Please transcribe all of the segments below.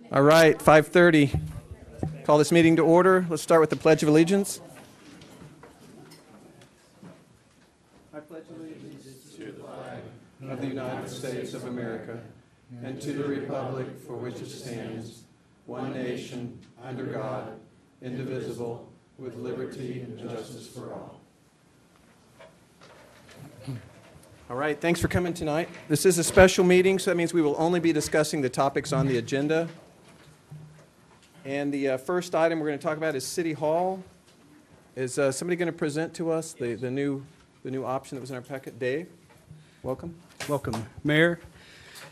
All right, 5:30. Call this meeting to order. Let's start with the Pledge of Allegiance. I pledge allegiance to the flag of the United States of America and to the republic for which it stands, one nation, under God, indivisible, with liberty and justice for all. All right, thanks for coming tonight. This is a special meeting, so that means we will only be discussing the topics on the agenda. And the first item we're going to talk about is City Hall. Is somebody going to present to us the new option that was in our packet? Dave, welcome. Welcome, Mayor.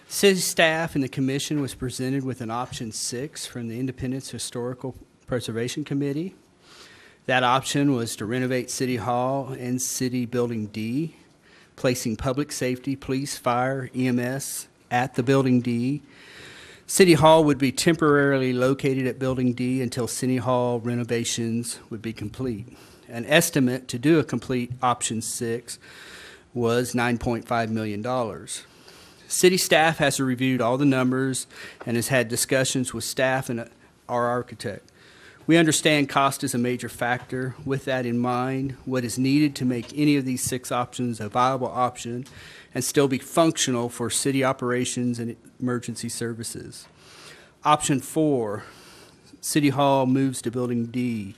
City staff and the commission was presented with an option 6 from the Independence Historical Preservation Committee. That option was to renovate City Hall and City Building D, placing public safety, police, fire, EMS at the Building D. City Hall would be temporarily located at Building D until City Hall renovations would be complete. An estimate to do a complete option 6 was $9.5 million. City staff has reviewed all the numbers and has had discussions with staff and our architect. We understand cost is a major factor. With that in mind, what is needed to make any of these 6 options a viable option and still be functional for city operations and emergency services. Option 4, City Hall moves to Building D.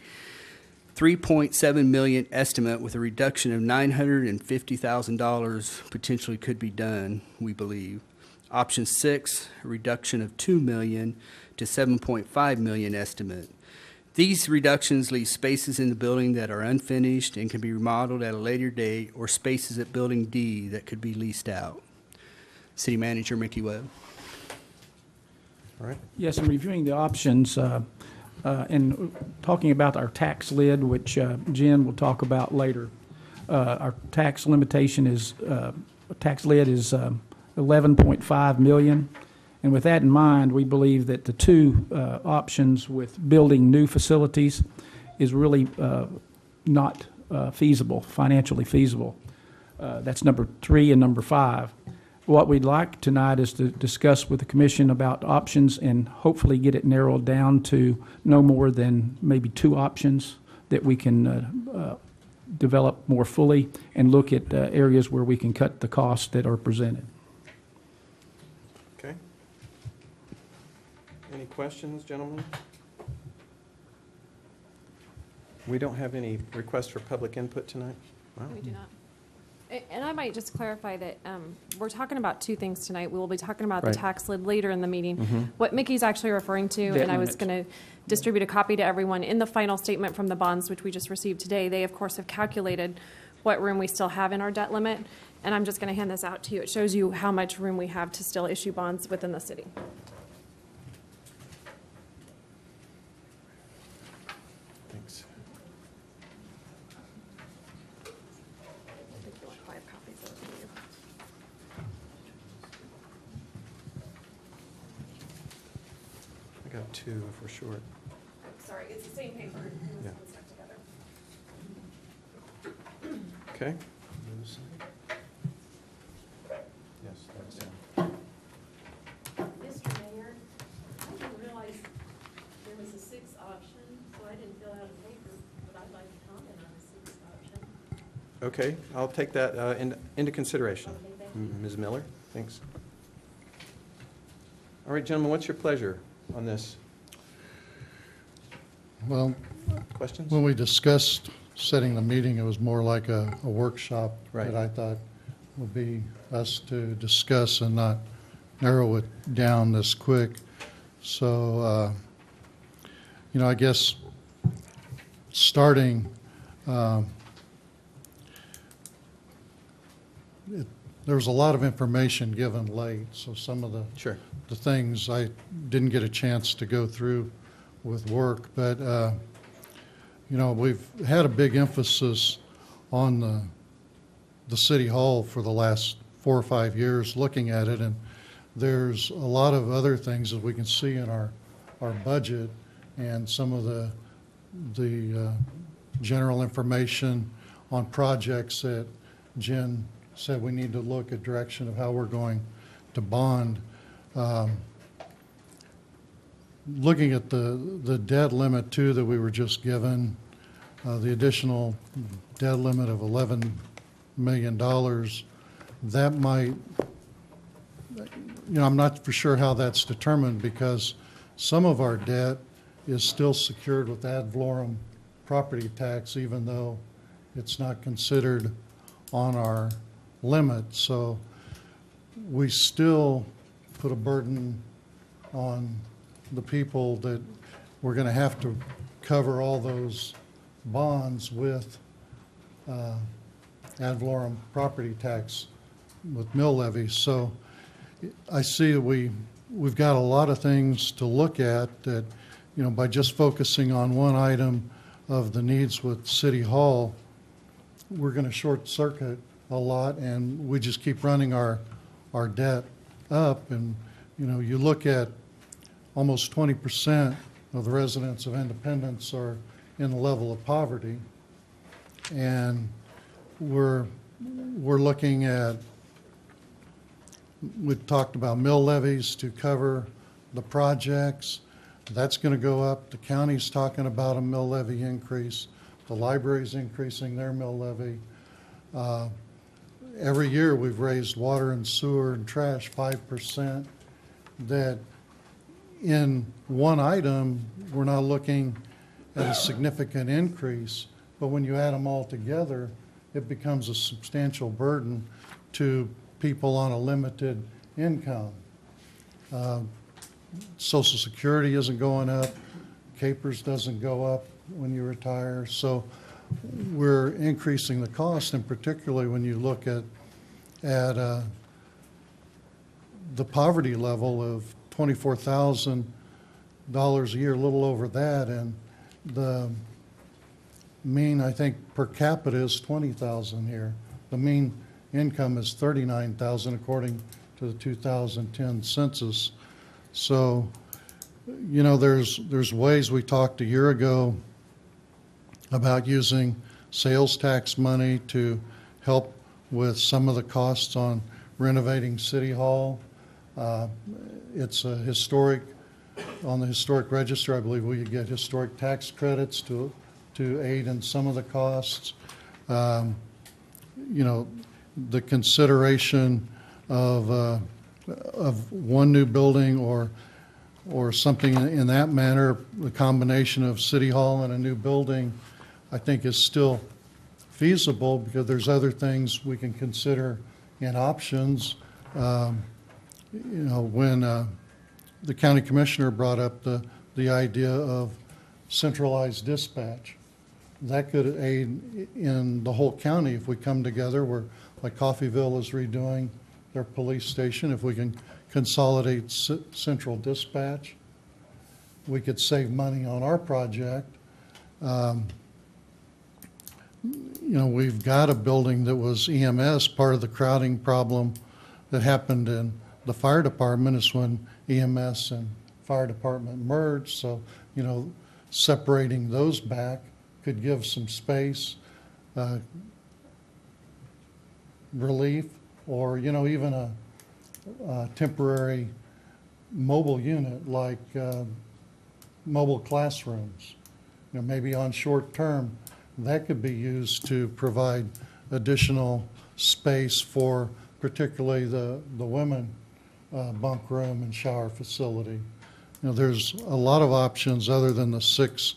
$3.7 million estimate with a reduction of $950,000 potentially could be done, we believe. Option 6, a reduction of $2 million to $7.5 million estimate. These reductions leave spaces in the building that are unfinished and can be remodeled at a later date, or spaces at Building D that could be leased out. City Manager Mickey Webb. All right. Yes, I'm reviewing the options and talking about our tax lid, which Jen will talk about later. Our tax limitation is, tax lid is $11.5 million. And with that in mind, we believe that the 2 options with building new facilities is really not feasible, financially feasible. That's number 3 and number 5. What we'd like tonight is to discuss with the commission about options and hopefully get it narrowed down to no more than maybe 2 options that we can develop more fully and look at areas where we can cut the costs that are presented. Okay. Any questions, gentlemen? We don't have any requests for public input tonight? Wow. We do not. And I might just clarify that we're talking about 2 things tonight. We will be talking about Right. the tax lid later in the meeting. Mm-hmm. What Mickey's actually referring to, Debt and I was limits. going to distribute a copy to everyone, in the final statement from the bonds, which we just received today, they, of course, have calculated what room we still have in our debt limit. And I'm just going to hand this out to you. It shows you how much room we have to still issue bonds within the city. Thanks. I think you want 5 copies of it. I got 2 if we're short. Sorry, it's the same paper. Yeah. It's stuck together. Okay. Yes, that's it. Mr. Mayor, I didn't realize there was a 6th option, so I didn't fill out a paper, but I'd like to comment on the 6th option. Okay, I'll take that into consideration. Okay, thank you. Ms. Miller, thanks. All right, gentlemen, what's your pleasure on this? Well, Questions? when we discussed setting the meeting, it was more like a workshop Right. that I thought would be us to discuss and not narrow it down this quick. So, I guess starting, there was a lot of information given late, so some of Sure. the things I didn't get a chance to go through with work, but we've had a big emphasis on the city hall for the last 4 or 5 years looking at it, and there's a lot of other things that we can see in our budget and some of the general information on projects that Jen said we need to look at direction of how we're going to bond. looking at the debt limit too that we were just given, the additional debt limit of $11 million, that might, I'm not for sure how that's determined because some of our debt is still secured with ad valorem property tax, even though it's not considered on our limit. So we still put a burden on the people that we're going to have to cover all those bonds with ad valorem property tax with mill levies. So I see that we've got a lot of things to look at that, by just focusing on one item of the needs with City Hall, we're going to short circuit a lot, and we just keep running our debt up. And you look at almost 20% of the residents of Independence are in the level of poverty, and we're looking at, we've talked about mill levies to cover the projects. That's going to go up. The county's talking about a mill levy increase. The library's increasing their mill levy. Every year we've raised water and sewer and trash 5%. That in one item, we're not looking at a significant increase, but when you add them all together, it becomes a substantial burden to people on a limited income. Social Security isn't going up. Capers doesn't go up when you retire. So we're increasing the cost, and particularly when you look at the poverty level of $24,000 a year, a little over that, and the mean, I think, per capita is $20,000 here. The mean income is $39,000 according to the 2010 census. So, there's ways. We talked a year ago about using sales tax money to help with some of the costs on renovating City Hall. It's a historic, on the historic register, I believe we could get historic tax credits to aid in some of the costs. The consideration of one new building or something in that manner, the combination of City Hall and a new building, I think is still feasible because there's other things we can consider in options. When the county commissioner brought up the idea of centralized dispatch, that could aid in the whole county if we come together. Where like Coffeyville is redoing their police station, if we can consolidate central dispatch, we could save money on our project. We've got a building that was EMS. Part of the crowding problem that happened in the fire department is when EMS and fire department merged. So, separating those back could give some space, relief, or, even a temporary mobile unit like mobile classrooms. Maybe on short term, that could be used to provide additional space for particularly the women bunk room and shower facility. There's a lot of options other than the 6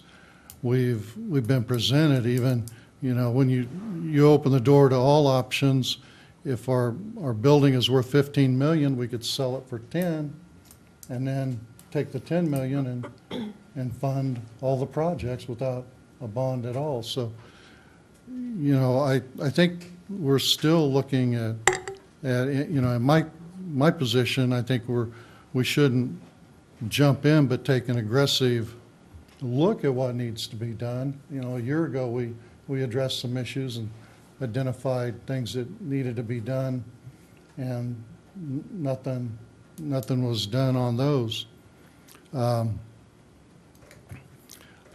we've been presented. Even when you open the door to all options, if our building is worth $15 million, we could sell it for 10, and then take the 10 million and fund all the projects without a bond at all. So, I think we're still looking at in my position, I think we shouldn't jump in, but take an aggressive look at what needs to be done. A year ago we addressed some issues and identified things that needed to be done, and nothing was done on those.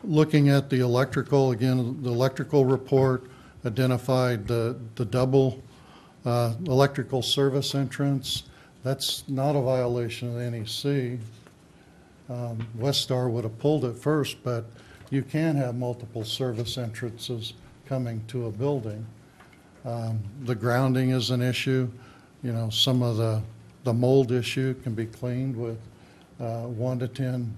Looking at the electrical, again, the electrical report identified the double electrical service entrance. That's not a violation of the NEC. Westar would have pulled it first, but you can have multiple service entrances coming to a building. The grounding is an issue. You know, some of the mold issue can be cleaned with 1 to 10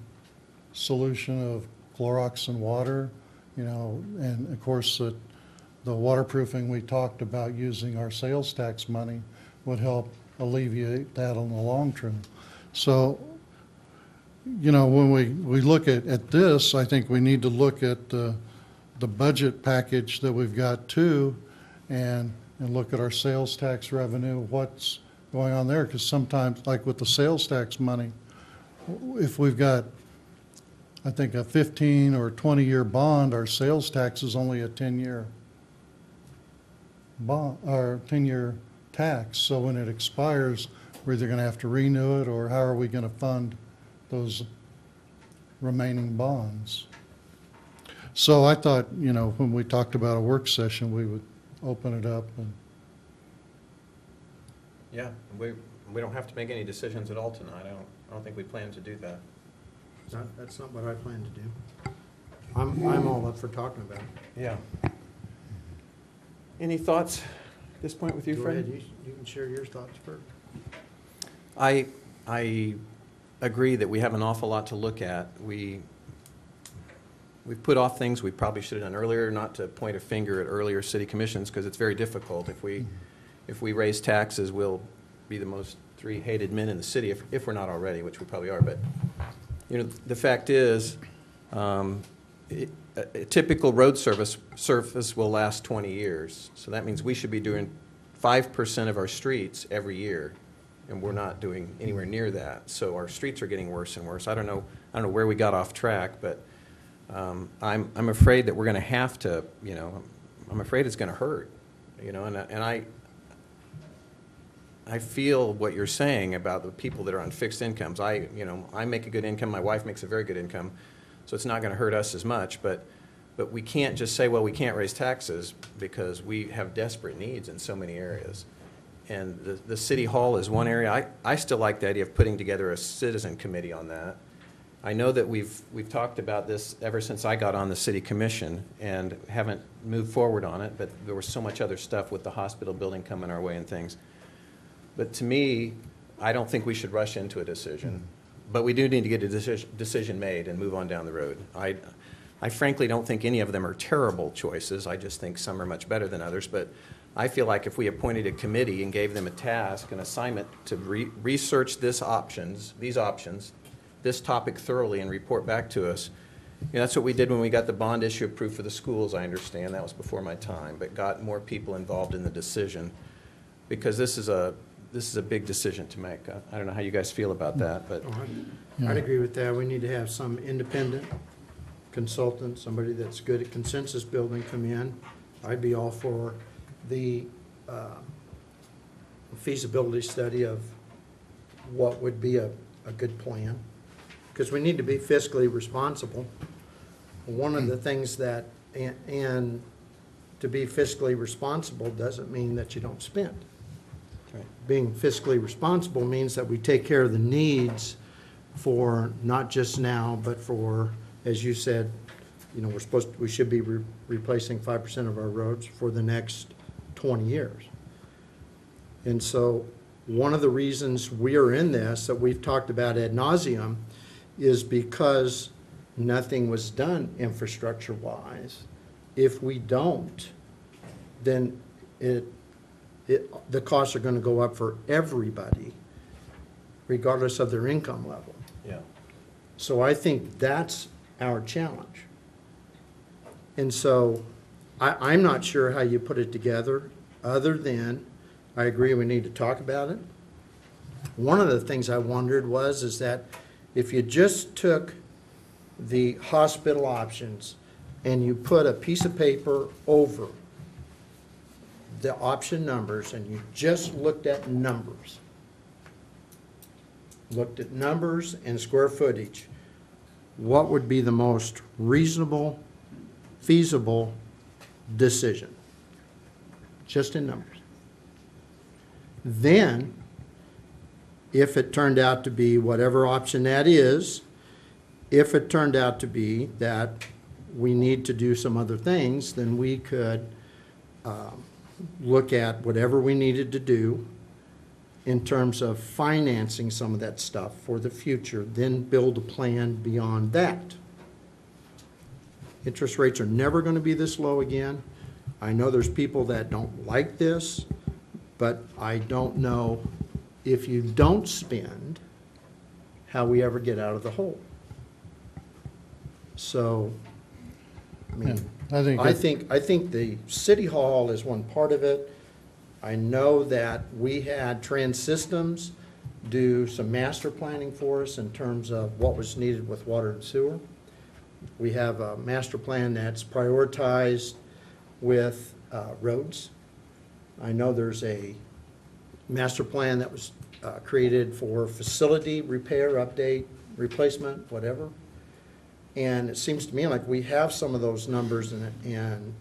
solution of Clorox and water. You know, and of course the waterproofing we talked about using our sales tax money would help alleviate that on the long term. So, you know, when we look at this, I think we need to look at the budget package that we've got too, and look at our sales tax revenue, what's going on there. Because sometimes, like with the sales tax money, if we've got, I think, a 15 or 20-year bond, our sales tax is only a 10-year bond or 10-year tax. So when it expires, we're either going to have to renew it, or how are we going to fund those remaining bonds? So I thought, you know, when we talked about a work session, we would open it up. And Yeah, we don't have to make any decisions at all tonight. I don't think we plan to do that. That's not what I plan to do. I'm all up for talking about it. Yeah. Any thoughts at this point with you, Go Fred? ahead, you can share your thoughts first. I agree that we have an awful lot to look at. We've put off things we probably should have done earlier, not to point a finger at earlier city commissions, because it's very difficult. If we raise taxes, we'll be the most 3 hated men in the city, if we're not already, which we probably are. But you know, the fact is, a typical road surface will last 20 years. So that means we should be doing 5% of our streets every year, and we're not doing anywhere near that. So our streets are getting worse and worse. I don't know where we got off track, but I'm afraid that we're going to have to, you know, I'm afraid it's going to hurt, you know, and I feel what you're saying about the people that are on fixed incomes. I make a good income. My wife makes a very good income, so it's not going to hurt us as much. But we can't just say, well, we can't raise taxes, because we have desperate needs in so many areas. And the city hall is one area. I still like the idea of putting together a citizen committee on that. I know that we've talked about this ever since I got on the city commission and haven't moved forward on it, but there was so much other stuff with the hospital building coming our way and things. But to me, I don't think we should rush into a decision. But we do need to get a decision made and move on down the road. I frankly don't think any of them are terrible choices. I just think some are much better than others. But I feel like if we appointed a committee and gave them a task, an assignment to research these options, this topic thoroughly, and report back to us. You know, that's what we did when we got the bond issue approved for the schools, I understand. That was before my time, but got more people involved in the decision, because this is a big decision to make. I don't know how you guys feel about that, but I'd agree with that. We need to have some independent consultant, somebody that's good at consensus building, come in. I'd be all for the feasibility study of what would be a good plan, because we need to be fiscally responsible. One of the things that, and to be fiscally responsible doesn't mean that you don't spend. Right. Being fiscally responsible means that we take care of the needs for not just now, but for, as you said, you know, we should be replacing 5% of our roads for the next 20 years. And so one of the reasons we are in this, that we've talked about ad nauseum, is because nothing was done infrastructure-wise. If we don't, then the costs are going to go up for everybody, regardless of their income level. yeah. So I think that's our challenge. And so I'm not sure how you put it together, other than I agree we need to talk about it. One of the things I wondered is that if you just took the hospital options and you put a piece of paper over the option numbers and you just looked at numbers and square footage, what would be the most reasonable, feasible decision? Just in numbers. Then, if it turned out to be whatever option that is, if it turned out to be that we need to do some other things, then we could look at whatever we needed to do in terms of financing some of that stuff for the future, then build a plan beyond that. Interest rates are never going to be this low again. I know there's people that don't like this, but I don't know if you don't spend, how we ever get out of the hole. So, I Yeah, mean, I think the city hall is one part of it. I know that we had Trans Systems do some master planning for us in terms of what was needed with water and sewer. We have a master plan that's prioritized with roads. I know there's a master plan that was created for facility repair, update, replacement, whatever. And it seems to me like we have some of those numbers and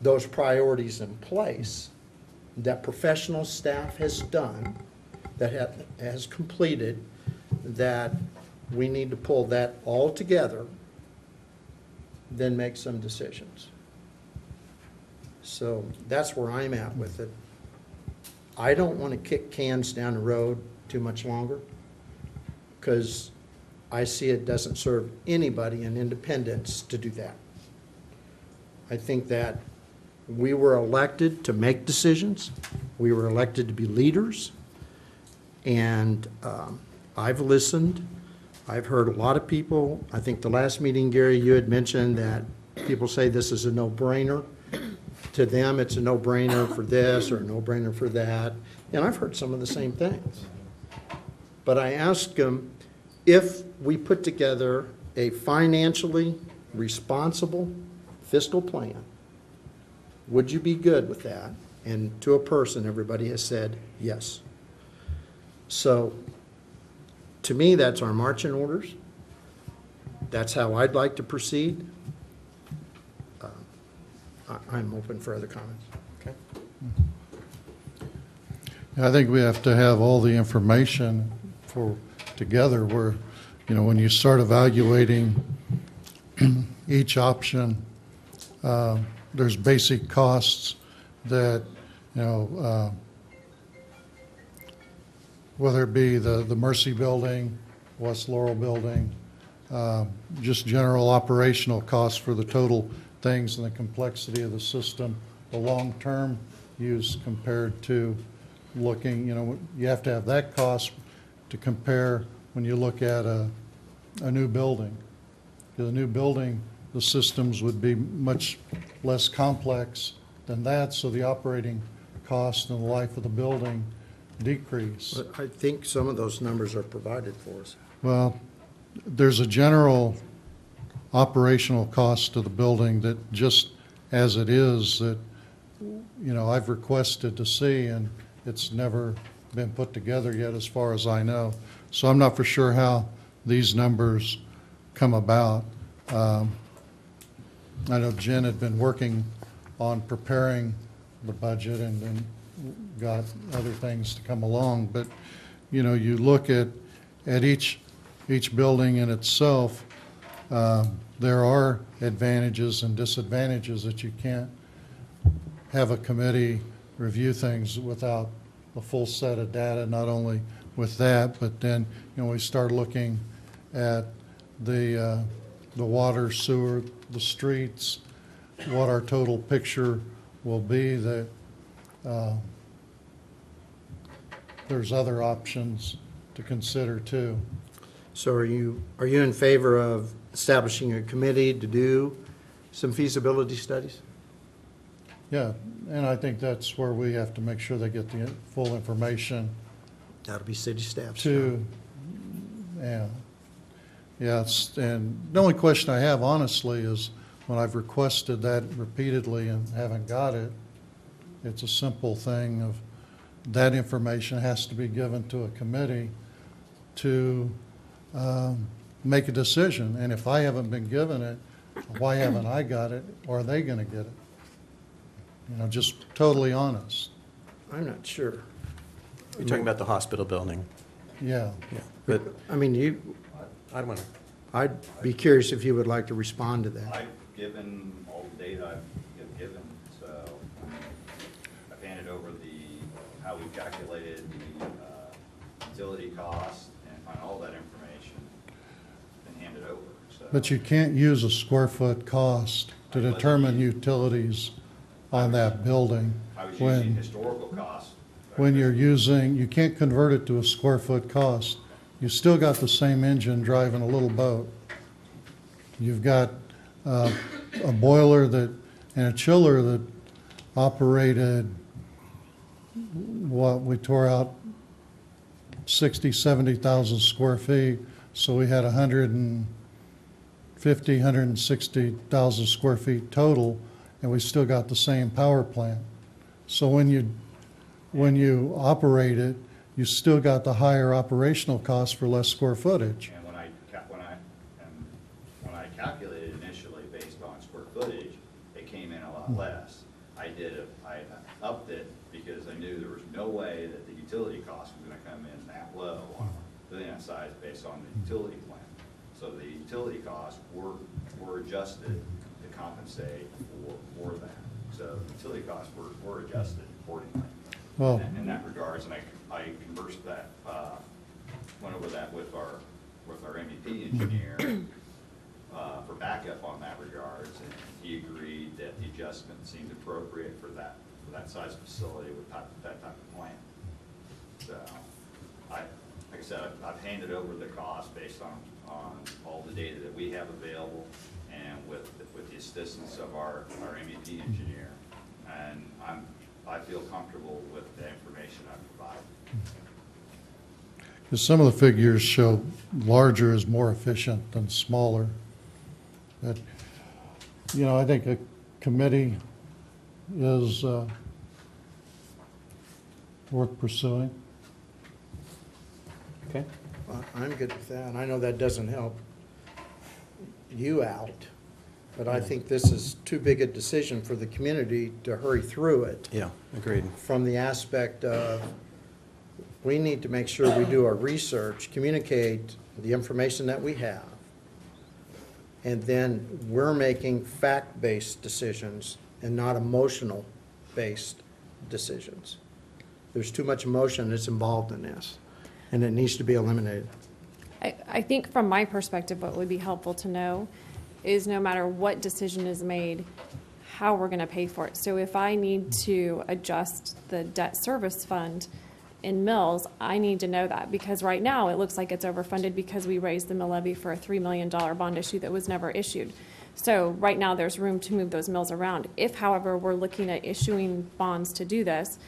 those priorities in place that professional staff has done, that has completed, that we need to pull that all together, then make some decisions. So that's where I'm at with it. I don't want to kick cans down the road too much longer, because I see it doesn't serve anybody in Independence to do that. I think that we were elected to make decisions. We were elected to be leaders. And I've listened. I've heard a lot of people. I think the last meeting, Gary, you had mentioned that people say this is a no-brainer. To them, it's a no-brainer for this or a no-brainer for that. And I've heard some of the same things. But I asked them, if we put together a financially responsible fiscal plan, would you be good with that? And to a person, everybody has said yes. So, to me, that's our marching orders. That's how I'd like to proceed. I'm open for other comments. Okay. I think we have to have all the information together where, when you start evaluating each option, there's basic costs that, whether it be the Mercy Building, West Laurel Building, just general operational costs for the total things and the complexity of the system, the long-term use compared to looking, you have to have that cost to compare when you look at a new building. Because a new building, the systems would be much less complex than that, so the operating cost and the life of the building decrease. But I think some of those numbers are provided for us. Well, there's a general operational cost to the building that just as it is that, I've requested to see, and it's never been put together yet as far as I know. So I'm not for sure how these numbers come about. I know Jen had been working on preparing the budget and got other things to come along. But, you look at each building in itself, there are advantages and disadvantages that you can't have a committee review things without a full set of data, not only with that, but then, we start looking at the water, sewer, the streets, what our total picture will be, that there's other options to consider too. So are you in favor of establishing a committee to do some feasibility studies? Yeah, and I think that's where we have to make sure they get the full information That'll be city staff. to, and the only question I have honestly is when I've requested that repeatedly and haven't got it, it's a simple thing of that information has to be given to a committee to make a decision. And if I haven't been given it, why haven't I got it? Or are they going to get it? Just totally honest. I'm not sure. You're talking about the hospital building. Yeah. Yeah. But I mean, I don't want to I'd be curious if you would like to respond to that. I've given all the data I've given, so I've handed over how we calculated the utility cost and all that information and handed over, so. But you can't use a square foot cost to determine utilities on that building. I was using historical costs. When you're using, you can't convert it to a square foot cost. You still got the same engine driving a little boat. You've got a boiler and a chiller that operated, we tore out 60, 70,000 square feet, so we had 150, 160,000 square feet total, and we still got the same power plant. So when you operate it, you still got the higher operational cost for less square footage. And when I calculated initially based on square footage, it came in a lot less. I upped it because I knew there was no way that the utility cost was gonna come in that low on a building that size based on the utility plan. So the utility costs were adjusted to compensate for that. So the utility costs were adjusted accordingly. Well, In that regards, and I conversed that, went over that with our MEP engineer for backup on that regards, and he agreed that the adjustment seemed appropriate for that size facility with that type of plant. So, like I said, I've handed over the cost based on all the data that we have available, and with the assistance of our MEP engineer, and I feel comfortable with the information I've provided. because some of the figures show larger is more efficient than smaller. But, I think a committee is worth pursuing. Okay. I'm good with that, and I know that doesn't help you out, but I think this is too big a decision for the community to hurry through it. Yeah, agreed. From the aspect of, we need to make sure we do our research, communicate the information that we have, and then we're making fact-based decisions and not emotional-based decisions. There's too much emotion that's involved in this, and it needs to be eliminated. I think from my perspective, what would be helpful to know is no matter what decision is made, how we're going to pay for it. So if I need to adjust the debt service fund in mills, I need to know that, because right now it looks like it's overfunded because we raised the mill levy for a $3 million bond issue that was never issued. So right now there's room to move those mills around. If, however, we're looking at issuing bonds to do this,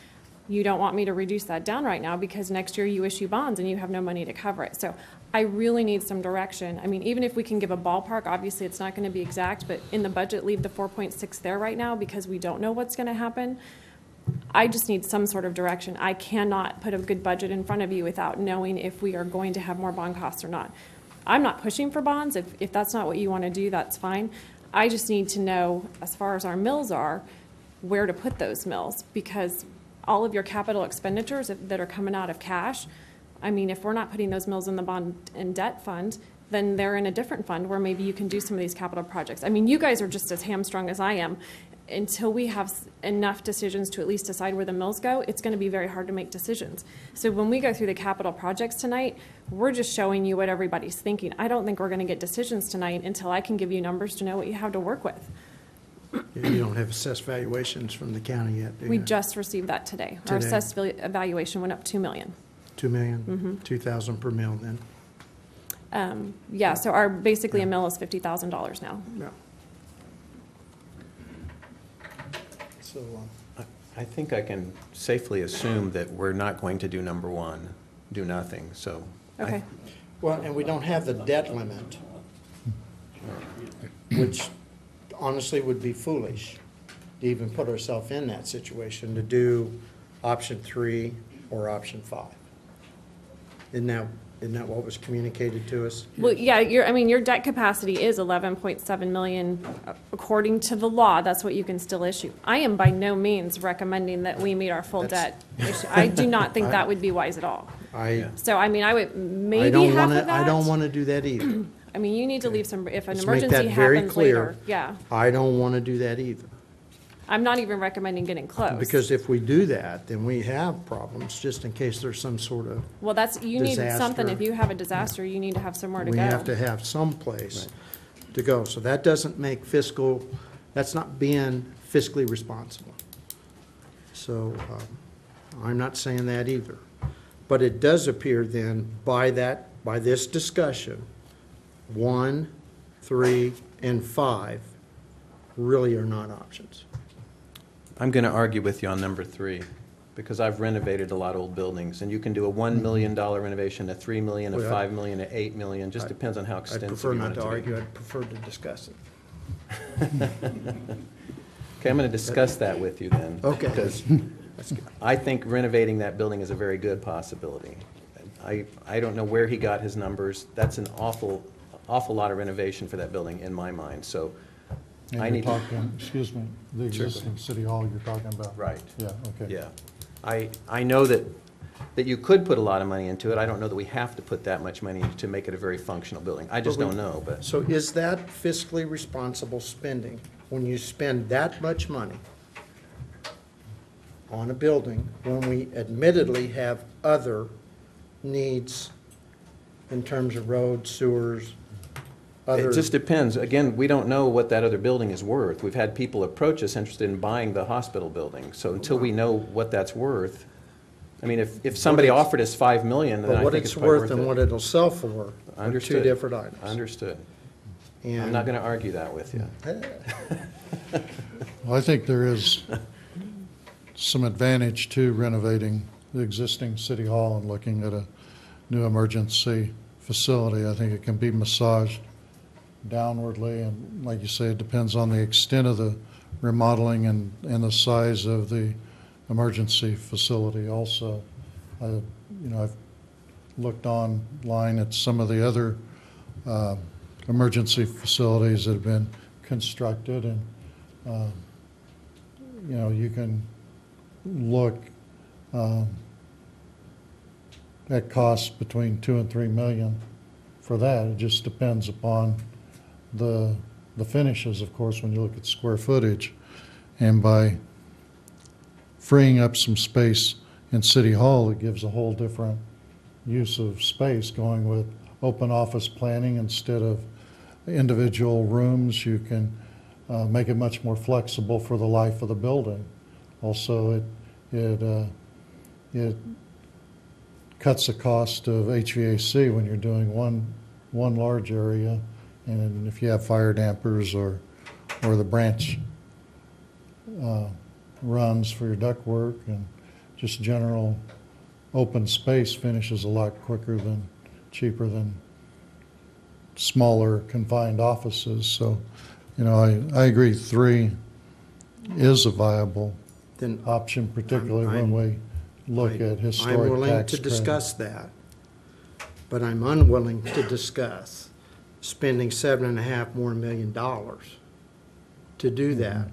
you don't want me to reduce that down right now because next year you issue bonds and you have no money to cover it. So I really need some direction. I mean, even if we can give a ballpark, obviously it's not going to be exact, but in the budget, leave the 4.6 there right now because we don't know what's going to happen. I just need some sort of direction. I cannot put a good budget in front of you without knowing if we are going to have more bond costs or not. I'm not pushing for bonds. If that's not what you want to do, that's fine. I just need to know, as far as our mills are, where to put those mills, because all of your capital expenditures that are coming out of cash, I mean, if we're not putting those mills in the bond and debt fund, then they're in a different fund where maybe you can do some of these capital projects. I mean, you guys are just as hamstrung as I am. Until we have enough decisions to at least decide where the mills go, it's going to be very hard to make decisions. So when we go through the capital projects tonight, we're just showing you what everybody's thinking. I don't think we're going to get decisions tonight until I can give you numbers to know what you have to work with. You don't have assessed valuations from the county yet, do you? We just received that today. Our Today. assessed evaluation went up $2 million. $2 million, 2,000 per mill then? Yeah, so our, basically a mill is $50,000 now. Yeah. So, I think I can safely assume that we're not going to do number one, do nothing, so. Okay. well, and we don't have the debt limit, which honestly would be foolish to even put ourselves in that situation, to do option 3 or option 5. Isn't that what was communicated to us? Well, yeah, your debt capacity is 11.7 million according to the law. That's what you can still issue. I am by no means recommending that we meet our full debt issue. I do not think that would be wise at all. I So, I mean, I would I maybe don't half want of to, I that. don't want to do that either. I mean, you need to leave some, if an Let's make emergency that very happens clear. later. Yeah. I don't want to do that either. I'm not even recommending getting close. Because if we do that, then we have problems, just in case there's some sort of, Well, that's, you need something, disaster. if you have a disaster, you need to have somewhere to we have go. to have some place to go. So that doesn't make that's not being fiscally responsible. So I'm not saying that either. But it does appear then, by this discussion, 1, 3, and 5 really are not options. I'm going to argue with you on number 3, because I've renovated a lot of old buildings, and you can do a $1 million renovation, a $3 million, a Well, $5 million, a $8 million, just depends on how I'd extensive prefer you not want it to to be. argue, I'd prefer to discuss it. Okay, I'm going to discuss that with you then. Okay. Because I think renovating that building is a very good possibility. I don't know where he got his numbers. That's an awful lot of renovation for that building in my mind, so And I you're need to. talking, excuse me, the Sure. existing city hall you're talking about? Right. Yeah, okay. Yeah. I know that you could put a lot of money into it. I don't know that we have to put that much money to make it a very functional building. I just But we- don't know, but. So is that fiscally responsible spending, when you spend that much money on a building, when we admittedly have other needs in terms of roads, sewers, other? It just depends. Again, we don't know what that other building is worth. We've had people approach us interested in buying the hospital building. So until we know what that's worth, I mean, if somebody offered us $5 million, then But I what think it's it's probably worth worth and what it. it'll sell for are Understood. two different items. Understood. I'm And- not going to argue that with you. Well, I think there is some advantage to renovating the existing city hall and looking at a new emergency facility. I think it can be massaged downwardly, and like you say, it depends on the extent of the remodeling and the size of the emergency facility also. I've looked online at some of the other emergency facilities that have been constructed, and you can look at costs between $2 and $3 million for that. It just depends upon the finishes, of course, when you look at square footage. And by freeing up some space in City Hall, it gives a whole different use of space, going with open office planning instead of individual rooms. You can make it much more flexible for the life of the building. Also, it cuts the cost of HVAC when you're doing one large area, and if you have fire dampers or the branch runs for your ductwork, and just general open space finishes a lot cheaper than smaller confined offices. So, I agree 3 is a viable Then option, particularly I'm- when we look at historic I'm willing tax to credits. discuss that, but I'm unwilling to discuss spending $7.5 million to do that,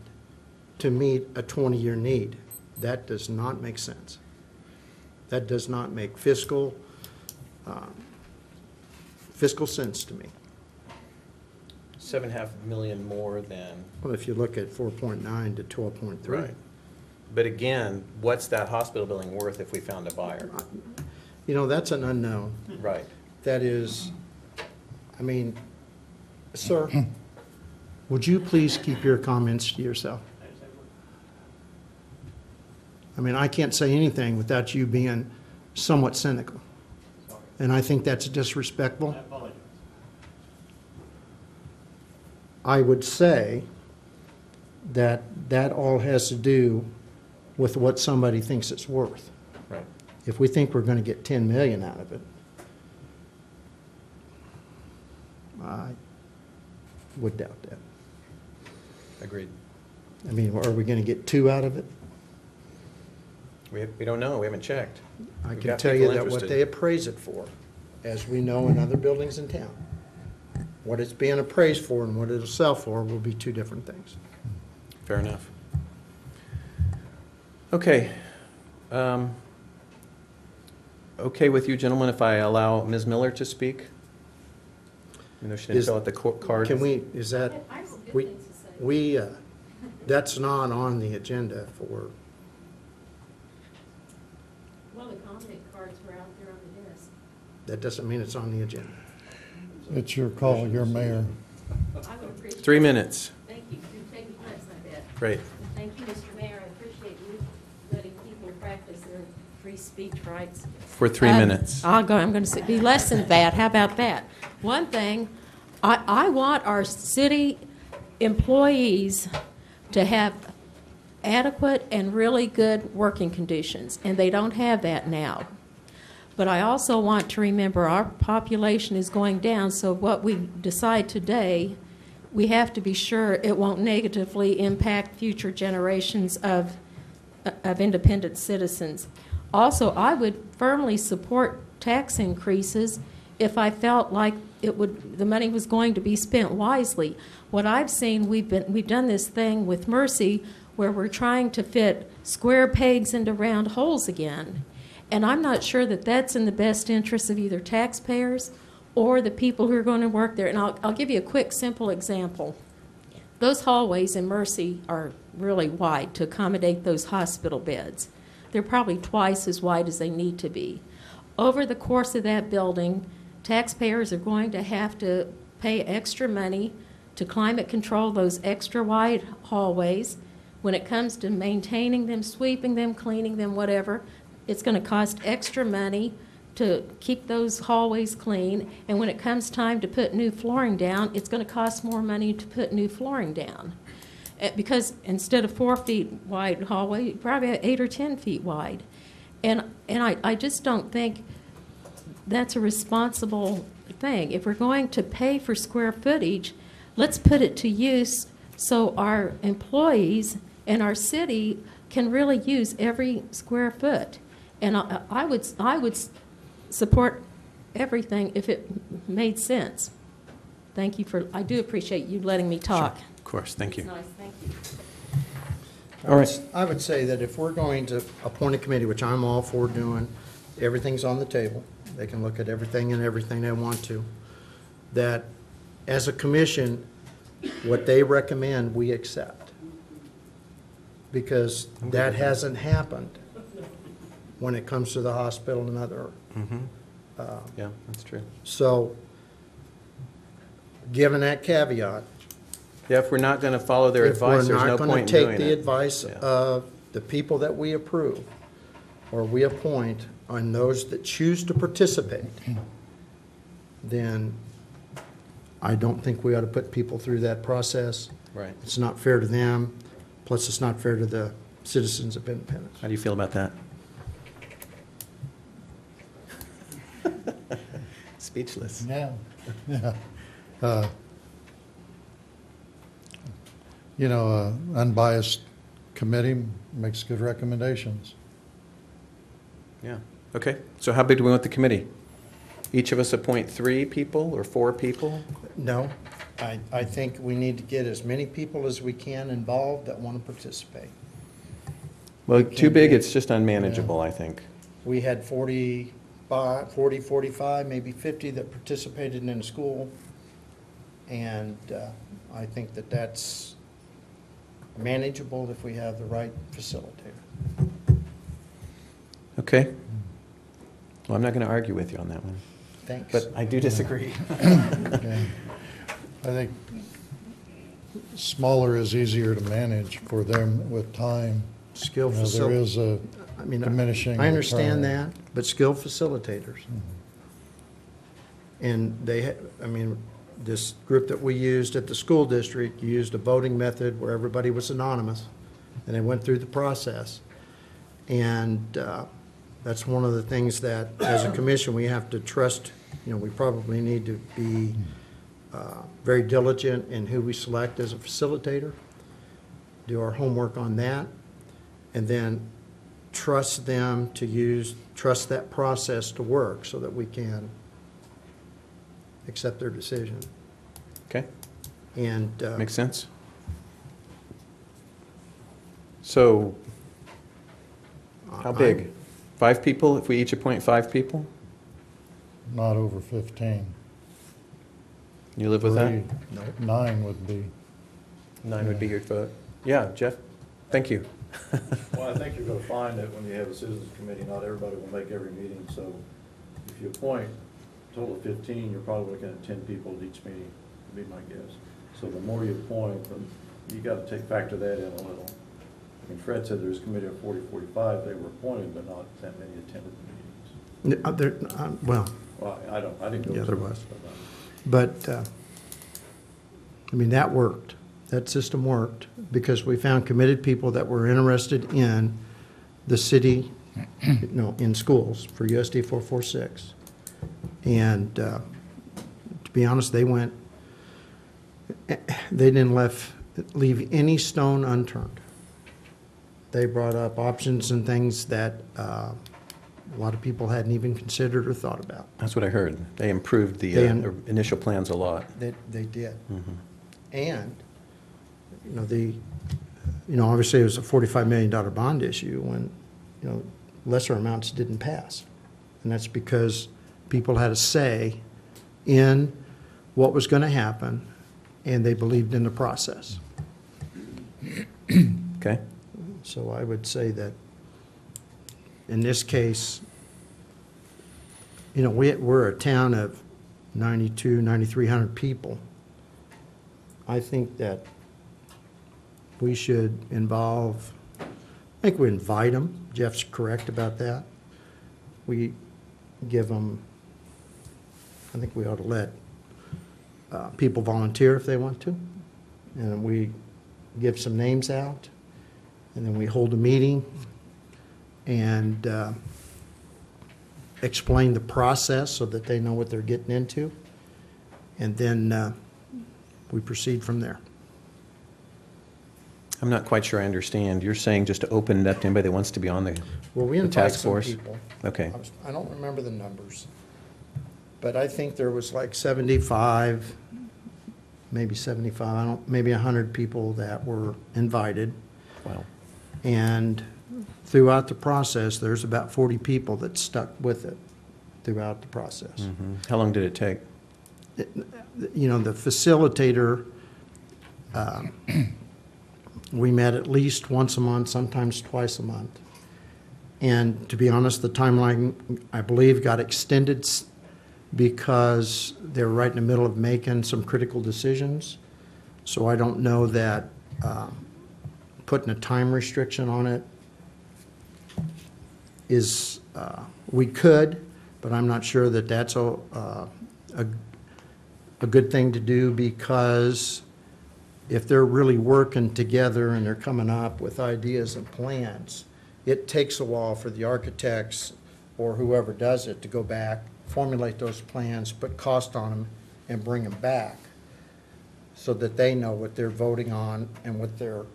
to meet a 20-year need. That does not make sense. That does not make fiscal sense to me. $7.5 million more than. Well, if you look at 4.9 to 12.3. Right. But again, what's that hospital building worth if we found a buyer? That's an unknown. Right. That is, sir, would you please keep your comments to yourself? I can't say anything without you being somewhat cynical. And I think that's disrespectful. I would say that all has to do with what somebody thinks it's worth. Right. If we think we're going to get 10 million out of it, I would doubt that. Agreed. Are we going to get 2 out of it? We don't know. We haven't checked. I We've can got tell you people that what interested. they appraise it for, as we know in other buildings in town, what it's being appraised for and what it'll sell for will be 2 different things. Fair enough. Okay. Okay with you, gentlemen, if I allow Ms. Miller to speak? You know, she didn't Is- fill out the card. Can we, is that, I have some good we, things to say. we, that's not on the agenda for, Well, the comment cards were out there on the desk. that doesn't mean it's on the agenda. It's your call, you're mayor. I would appreciate. 3 minutes. Thank you. You're taking less, I bet. Great. And thank you, Mr. Mayor. I appreciate you letting people practice their free speech rights. For 3 minutes. I'm going to be less than that. How about that? One thing, I want our city employees to have adequate and really good working conditions, and they don't have that now. But I also want to remember our population is going down, so what we decide today, we have to be sure it won't negatively impact future generations of independent citizens. Also, I would firmly support tax increases if I felt like the money was going to be spent wisely. What I've seen, we've done this thing with Mercy where we're trying to fit square pegs into round holes again. And I'm not sure that that's in the best interest of either taxpayers or the people who are going to work there. And I'll give you a quick, simple example. Those hallways in Mercy are really wide to accommodate those hospital beds. They're probably twice as wide as they need to be. Over the course of that building, taxpayers are going to have to pay extra money to climate control those extra wide hallways. When it comes to maintaining them, sweeping them, cleaning them, whatever, it's going to cost extra money to keep those hallways clean. And when it comes time to put new flooring down, it's going to cost more money to put new flooring down. Because instead of 4 feet wide hallway, you probably have 8 or 10 feet wide. And I just don't think that's a responsible thing. If we're going to pay for square footage, let's put it to use so our employees and our city can really use every square foot. And I would support everything if it made sense. Thank you I do appreciate you letting me talk. Sure. Of course, thank you. It's nice, thank you. All right. I would say that if we're going to appoint a committee, which I'm all for doing, everything's on the table. They can look at everything and everything they want to. That as a commission, what they recommend, we accept. Because that hasn't happened when it comes to the hospital and other. Yeah, that's true. So, given that caveat, Yeah, if we're not going to follow their advice, there's no point in if we're not going to doing take the it. advice Yeah. of the people that we approve or we appoint on those that choose to participate, then I don't think we ought to put people through that process. Right. It's not fair to them, plus it's not fair to the citizens of Independence. How do you feel about that? Speechless. Yeah, yeah. You know, unbiased committee makes good recommendations. Yeah. Okay. So how big do we want the committee? Each of us appoint 3 people or 4 people? No, I think we need to get as many people as we can involved that want to participate. Well, too big, it's just unmanageable, I think. We had 45, maybe 50 that participated in a school. And I think that that's manageable if we have the right facilitator. Okay. Well, I'm not going to argue with you on that one, Thanks. but I do disagree. Okay. I think smaller is easier to manage for them with time. Skill You know, there facilitators. is a I mean, diminishing I understand return. that, but skilled facilitators. And this group that we used at the school district used a voting method where everybody was anonymous, and they went through the process. And that's one of the things that, as a commission, we have to trust. You know, we probably need to be very diligent in who we select as a facilitator, do our homework on that, and then trust them to trust that process to work so that we can accept their decision. Okay. And Makes sense. So how big? 5 people, if we each appoint 5 people? Not over 15. You live with that? 9 would be. 9 would be your vote. Yeah, Jeff? Thank you. Well, I think you're gonna find that when you have a citizens committee, not everybody will make every meeting, so if you appoint a total of 15, you're probably looking at 10 people at each meeting, would be my guess. So the more you appoint, you gotta factor that in a little. I mean, Fred said there's a committee of 40, 45, they were appointed, but not that many attended the meetings. Well, Well, I didn't go. Yeah, to there some, was. but, but, I mean, that worked. That system worked because we found committed people that were interested in the city, in schools for USD 446. And to be honest, they didn't leave any stone unturned. They brought up options and things that a lot of people hadn't even considered or thought about. That's what I heard. They improved the initial plans a lot. They did. And, obviously it was a $45 million bond issue when, lesser amounts didn't pass. And that's because people had a say in what was going to happen, and they believed in the process. Okay? So I would say that in this case, we're a town of 9,300 people. I think that we should I think we invite them. Jeff's correct about that. We give them, I think we ought to let people volunteer if they want to. And we give some names out. And then we hold a meeting and explain the process so that they know what they're getting into. And then we proceed from there. I'm not quite sure I understand. You're saying just to open it up to anybody that wants to be on the Well, we the invite task some force? people. Okay. I don't remember the numbers, but I think there was like 75, maybe 75, maybe 100 people that were invited. Wow. And throughout the process, there's about 40 people that stuck with it throughout the process. How long did it take? The facilitator, we met at least once a month, sometimes twice a month. And to be honest, the timeline, I believe, got extended because they were right in the middle of making some critical decisions. So I don't know that putting a time restriction on it is, we could, but I'm not sure that that's a good thing to do, because if they're really working together and they're coming up with ideas and plans, it takes a while for the architects or whoever does it to go back, formulate those plans, put cost on them, and bring them back so that they know what they're voting on and what their,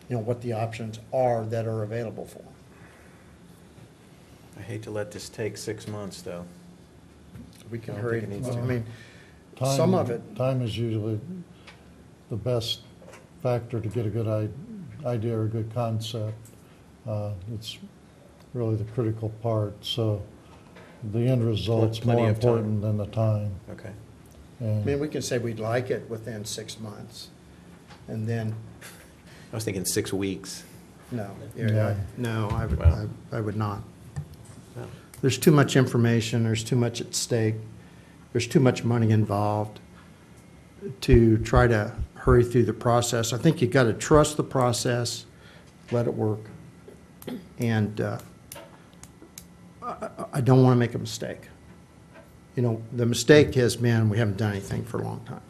what the options are that are available for them. I hate to let this take 6 months, though. We can I don't hurry. think it needs I to. mean, Time- some of it, Time is usually the best factor to get a good idea or a good concept. It's really the critical part, so the end result's Plenty more of time. important than the time. Okay. I mean, we can say we'd like it within 6 months, and then, I was thinking 6 weeks. no. No. No, Wow. I would not. Wow. There's too much information, there's too much at stake, there's too much money involved to try to hurry through the process. I think you got to trust the process, let it work, and I don't want to make a mistake. The mistake has been we haven't done anything for a long time.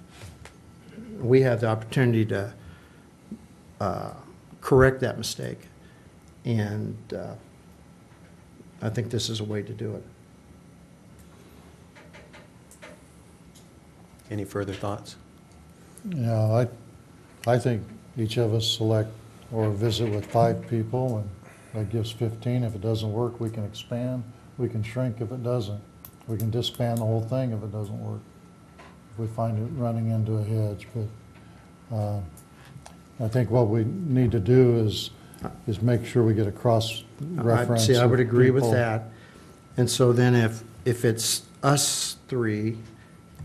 We have the opportunity to correct that mistake, and I think this is a way to do it. Any further thoughts? Yeah, I think each of us select or visit with 5 people, and that gives 15. If it doesn't work, we can expand. We can shrink if it doesn't. We can disband the whole thing if it doesn't work, if we find it running into a hedge. But I think what we need to do is make sure we get a cross-reference. See, I would of agree with people. that. And so then if it's us three,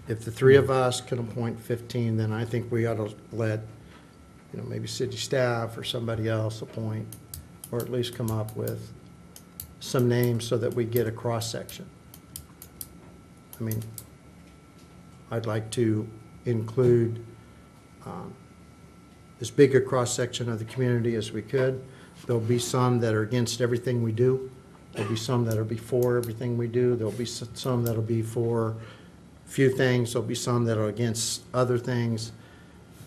if the three of us can appoint 15, then I think we ought to let, maybe city staff or somebody else appoint, or at least come up with some names so that we get a cross-section. I mean, I'd like to include as big a cross-section of the community as we could. There'll be some that are against everything we do. There'll be some that will be for everything we do. There'll be some that'll be for few things. There'll be some that are against other things.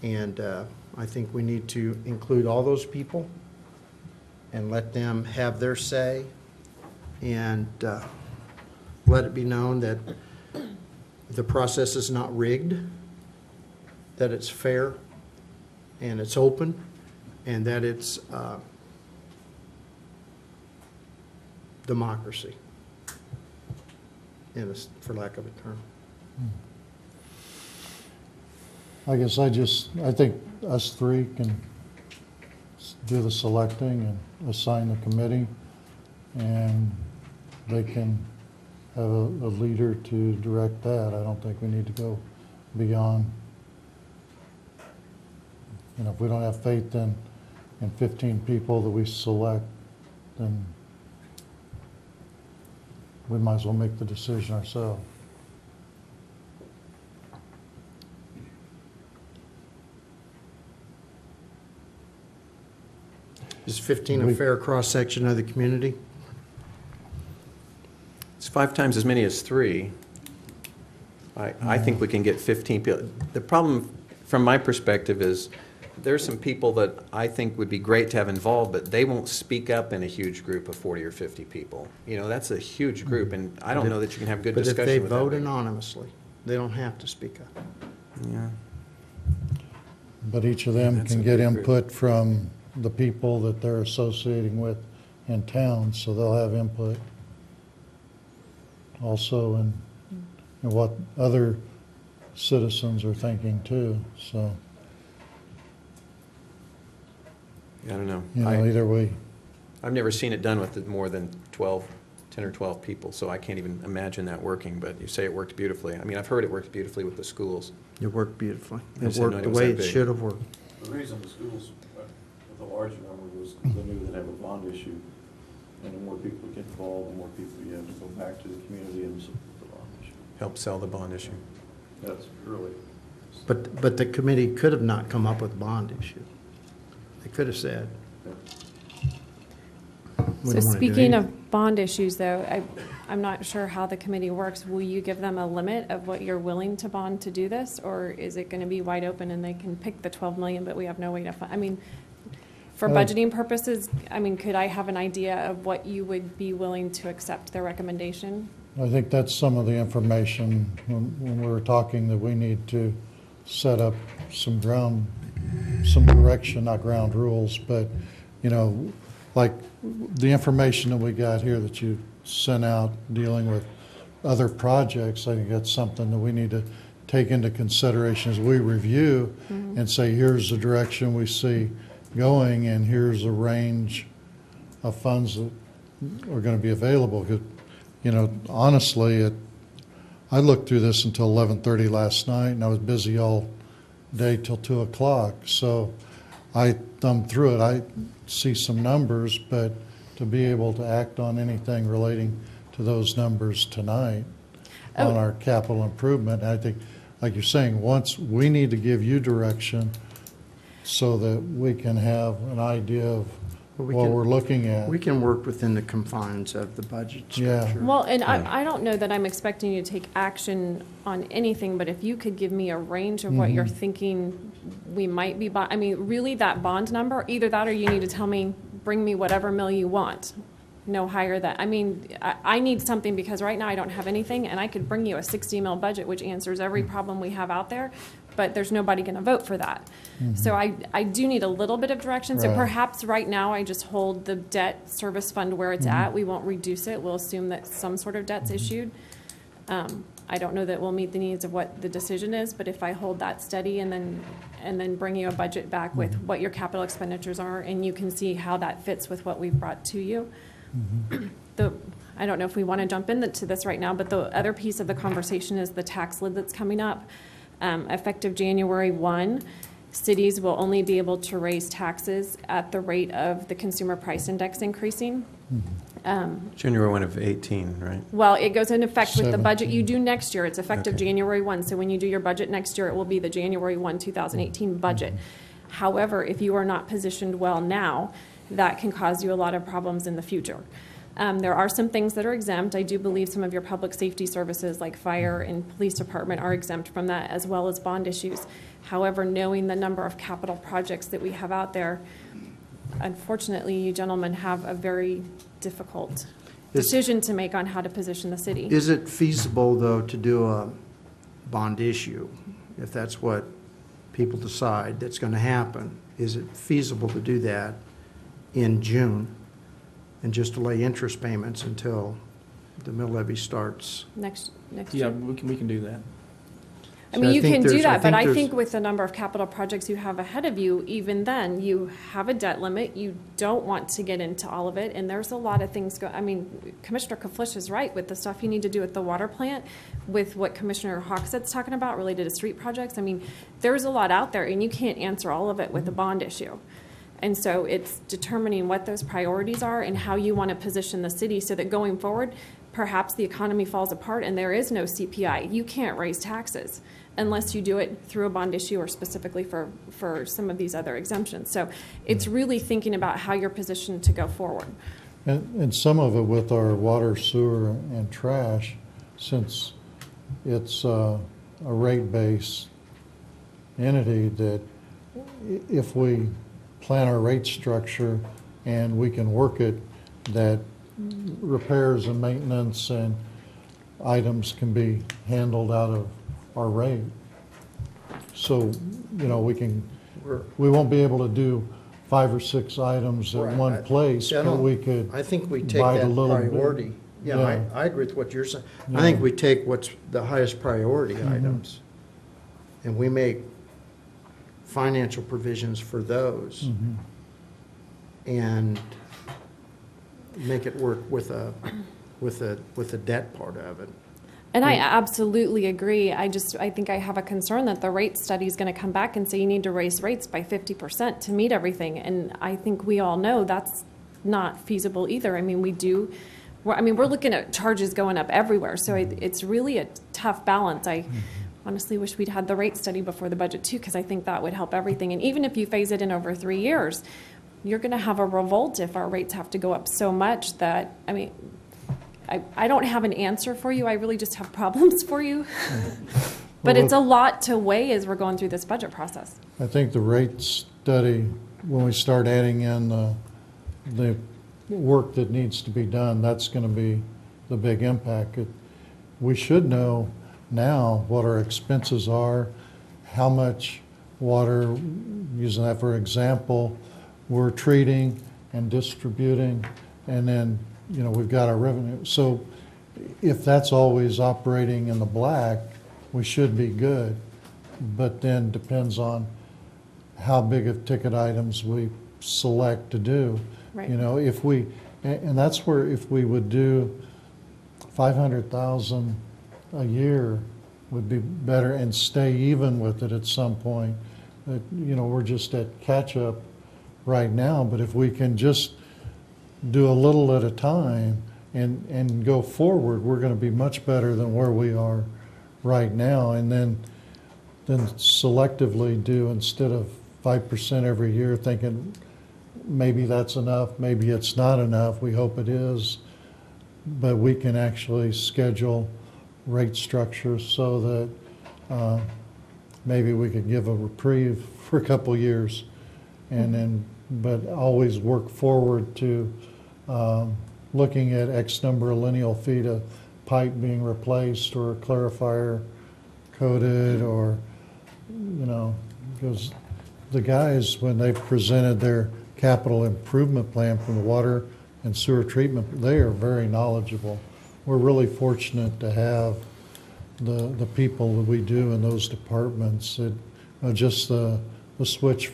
And I think we need to include all those people and let them have their say, and let it be known that the process is not rigged, that it's fair and it's open, and that it's democracy, for lack of a term. I guess I think us three can do the selecting and assign the committee, and they can have a leader to direct that. I don't think we need to go beyond. If we don't have faith in 15 people that we select, then we might as well make the decision ourselves. Is 15 a fair cross-section of the community? It's 5 times as many as 3. I think we can get 15 people. The problem, from my perspective, is there's some people that I think would be great to have involved, but they won't speak up in a huge group of 40 or 50 people. That's a huge group, and I don't know that you can have good discussion with But if they that vote many. anonymously, they don't have to speak up. Yeah. But each of them That's can a get big group. input from the people that they're associating with in town, so they'll have input also in what other citizens are thinking too. So, I don't know. either way. I've never seen it done with more than 10 or 12 people, so I can't even imagine that working, but you say it worked beautifully. I mean, I've heard it worked beautifully with the schools. It worked beautifully. I It just didn't know worked it the was way that it big. should have worked. The reason the schools with a larger number was they knew they'd have a bond issue, and the more people get involved, the more people you have to go back to the community and support the bond issue. Help sell the bond issue. That's really. But the committee could have not come up with a bond issue. They could have said. we So don't wanna do speaking anything. of bond issues, though, I'm not sure how the committee works. Will you give them a limit of what you're willing to bond to do this? Or is it going to be wide open and they can pick the 12 million, but we have no way to fund? I mean, for budgeting purposes, could I have an idea of what you would be willing to accept their recommendation? I think that's some of the information when we were talking that we need to set up some direction, not ground rules, but, like the information that we got here that you sent out dealing with other projects, I think that's something that we need to take into consideration as we review and say, here's the direction we see going, and here's a range of funds that are going to be available. Because, honestly, I looked through this until 11:30 last night, and I was busy all day till 2 o'clock. So I thumbed through it. I see some numbers, but to be able to act on anything relating to those numbers tonight on our capital improvement, I think, like you're saying, once we need to give you direction so that we can have an idea of Well, we what can- we're looking at. We can work within the confines of the budget Yeah. structure. Well, and I don't know that I'm expecting you to take action on anything, but if you could give me a range of what you're thinking we might be, really that bond number, either that or you need to tell me, bring me whatever mill you want. No higher than, I need something because right now I don't have anything, and I could bring you a 60 mil budget, which answers every problem we have out there, but there's nobody going to vote for that. So I do need a little bit of direction. So Right. perhaps right now I just hold the debt service fund where it's at. We won't reduce it. We'll assume that some sort of debt's issued. I don't know that we'll meet the needs of what the decision is, but if I hold that steady and then bring you a budget back with what your capital expenditures are, and you can see how that fits with what we've brought to you. I don't know if we want to jump into this right now, but the other piece of the conversation is the tax lid that's coming up. Effective January 1, cities will only be able to raise taxes at the rate of the consumer price index increasing. January 1 of 18, right? Well, it goes into effect with the budget 17. you do next year. It's effective Okay. January 1. So when you do your budget next year, it will be the January 1, 2018 budget. However, if you are not positioned well now, that can cause you a lot of problems in the future. There are some things that are exempt. I do believe some of your public safety services like fire and police department are exempt from that, as well as bond issues. However, knowing the number of capital projects that we have out there, unfortunately, you gentlemen have a very difficult decision to make on how to position the city. Is it feasible, though, to do a bond issue, if that's what people decide that's going to happen? Is it feasible to do that in June and just delay interest payments until the mill levy starts? Next Yeah, year. we can do that. I So mean, I you think can do there's- I that, but think I there's- think with the number of capital projects you have ahead of you, even then, you have a debt limit. You don't want to get into all of it, and there's a lot of things I mean, Commissioner Kaflish is right with the stuff you need to do at the water plant, with what Commissioner Hawksett's talking about related to street projects. I mean, there's a lot out there, and you can't answer all of it with a bond issue. And so it's determining what those priorities are and how you want to position the city so that going forward, perhaps the economy falls apart and there is no CPI. You can't raise taxes unless you do it through a bond issue or specifically for some of these other exemptions. So it's really thinking about how you're positioned to go forward. And some of it with our water, sewer, and trash, since it's a rate-based entity, that if we plan our rate structure and we can work it, that repairs and maintenance and items can be handled out of our rate. So, we won't be able to do 5 or 6 items at Right. one place, See, I but don't- we could. I think we take bite a that little bit. priority. Yeah, Yeah. I agree with what you're saying. I Yeah. think we take what's the highest priority items, and we make financial provisions for those, and make it work with the debt part of it. And I absolutely agree. I think I have a concern that the rate study is going to come back and say you need to raise rates by 50% to meet everything. And I think we all know that's not feasible either. I mean, we're looking at charges going up everywhere. So it's really a tough balance. I honestly wish we'd had the rate study before the budget too, because I think that would help everything. And even if you phase it in over 3 years, you're going to have a revolt if our rates have to go up so much that, I mean, I don't have an answer for you. I really just have problems for you. But it's a lot to weigh as we're going through this budget process. I think the rate study, when we start adding in the work that needs to be done, that's going to be the big impact. We should know now what our expenses are, how much water, using that for example, we're treating and distributing, and then we've got our revenue. So if that's always operating in the black, we should be good. But then depends on how big of ticket items we select to do. Right. If we, and that's where if we would do 500,000 a year would be better and stay even with it at some point. We're just at catch up right now, but if we can just do a little at a time and go forward, we're going to be much better than where we are right now. And then selectively do, instead of 5% every year, thinking maybe that's enough, maybe it's not enough, we hope it is, but we can actually schedule rate structures so that maybe we could give a reprieve for a couple years, and then, but always work forward to looking at X number of lineal feet of pipe being replaced or clarifier coated, or, because the guys, when they've presented their capital improvement plan from the water and sewer treatment, they are very knowledgeable. We're really fortunate to have the people that we do in those departments. Just the switch